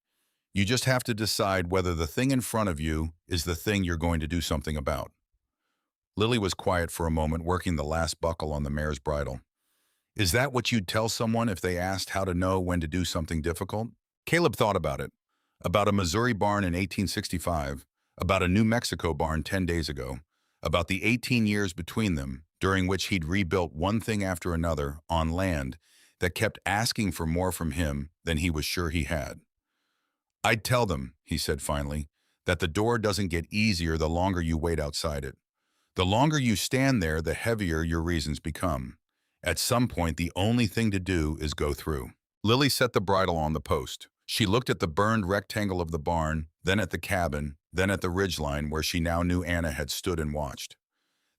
You just have to decide whether the thing in front of you is the thing you're going to do something about. Lily was quiet for a moment, working the last buckle on the mare's bridle. Is that what you'd tell someone if they asked how to know when to do something difficult? Caleb thought about it. About a Missouri barn in 1865, about a New Mexico barn 10 days ago, about the 18 years between them, during which he'd rebuilt one thing after another on land that kept asking for more from him than he was sure he had. I'd tell them, he said finally, that the door doesn't get easier the longer you wait outside it. The longer you stand there, the heavier your reasons become. At some point, the only thing to do is go through. Lily set the bridle on the post. She looked at the burned rectangle of the barn, then at the cabin, then at the ridgeline where she now knew Anna had stood and watched.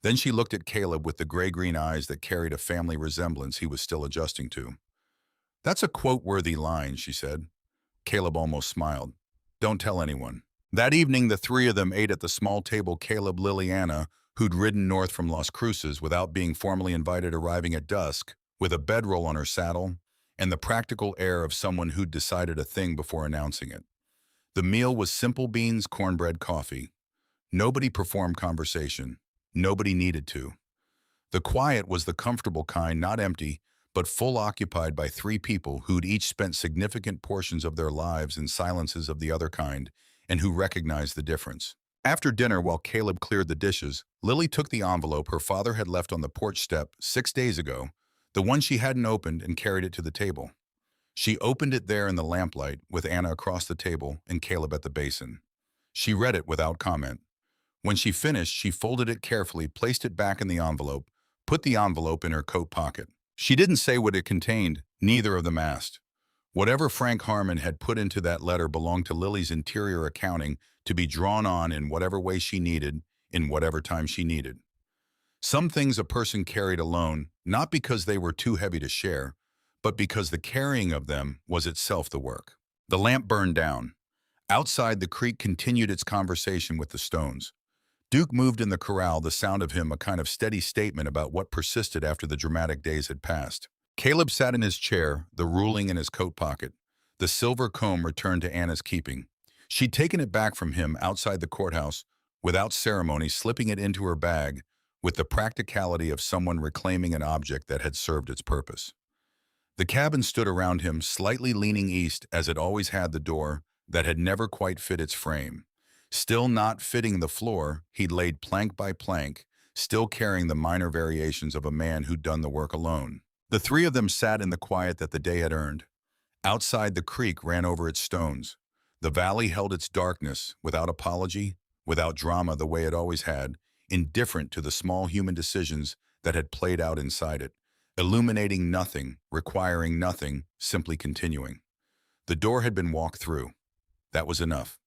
Then she looked at Caleb with the gray-green eyes that carried a family resemblance he was still adjusting to. That's a quote-worthy line, she said. Caleb almost smiled. Don't tell anyone. That evening, the three of them ate at the small table. Caleb, Lily, Anna, who'd ridden north from Las Cruces without being formally invited, arriving at dusk, with a bedroll on her saddle, and the practical air of someone who'd decided a thing before announcing it. The meal was simple: beans, cornbread, coffee. Nobody performed conversation. Nobody needed to. The quiet was the comfortable kind, not empty, but full, occupied by three people who'd each spent significant portions of their lives in silences of the other kind, and who recognized the difference. After dinner, while Caleb cleared the dishes, Lily took the envelope her father had left on the porch step 6 days ago, the one she hadn't opened, and carried it to the table. She opened it there in the lamplight, with Anna across the table and Caleb at the basin. She read it without comment. When she finished, she folded it carefully, placed it back in the envelope, put the envelope in her coat pocket. She didn't say what it contained. Neither of them asked. Whatever Frank Harmon had put into that letter belonged to Lily's interior accounting to be drawn on in whatever way she needed, in whatever time she needed. Some things a person carried alone, not because they were too heavy to share, but because the carrying of them was itself the work. The lamp burned down. Outside, the creek continued its conversation with the stones. Duke moved in the corral, the sound of him a kind of steady statement about what persisted after the dramatic days had passed. Caleb sat in his chair, the ruling in his coat pocket. The silver comb returned to Anna's keeping. She'd taken it back from him outside the courthouse, without ceremony, slipping it into her bag, with the practicality of someone reclaiming an object that had served its purpose. The cabin stood around him, slightly leaning east as it always had the door that had never quite fit its frame. Still not fitting the floor, he'd laid plank by plank, still carrying the minor variations of a man who'd done the work alone. The three of them sat in the quiet that the day had earned. Outside, the creek ran over its stones. The valley held its darkness, without apology, without drama the way it always had, indifferent to the small human decisions that had played out inside it, illuminating nothing, requiring nothing, simply continuing. The door had been walked through. That was enough.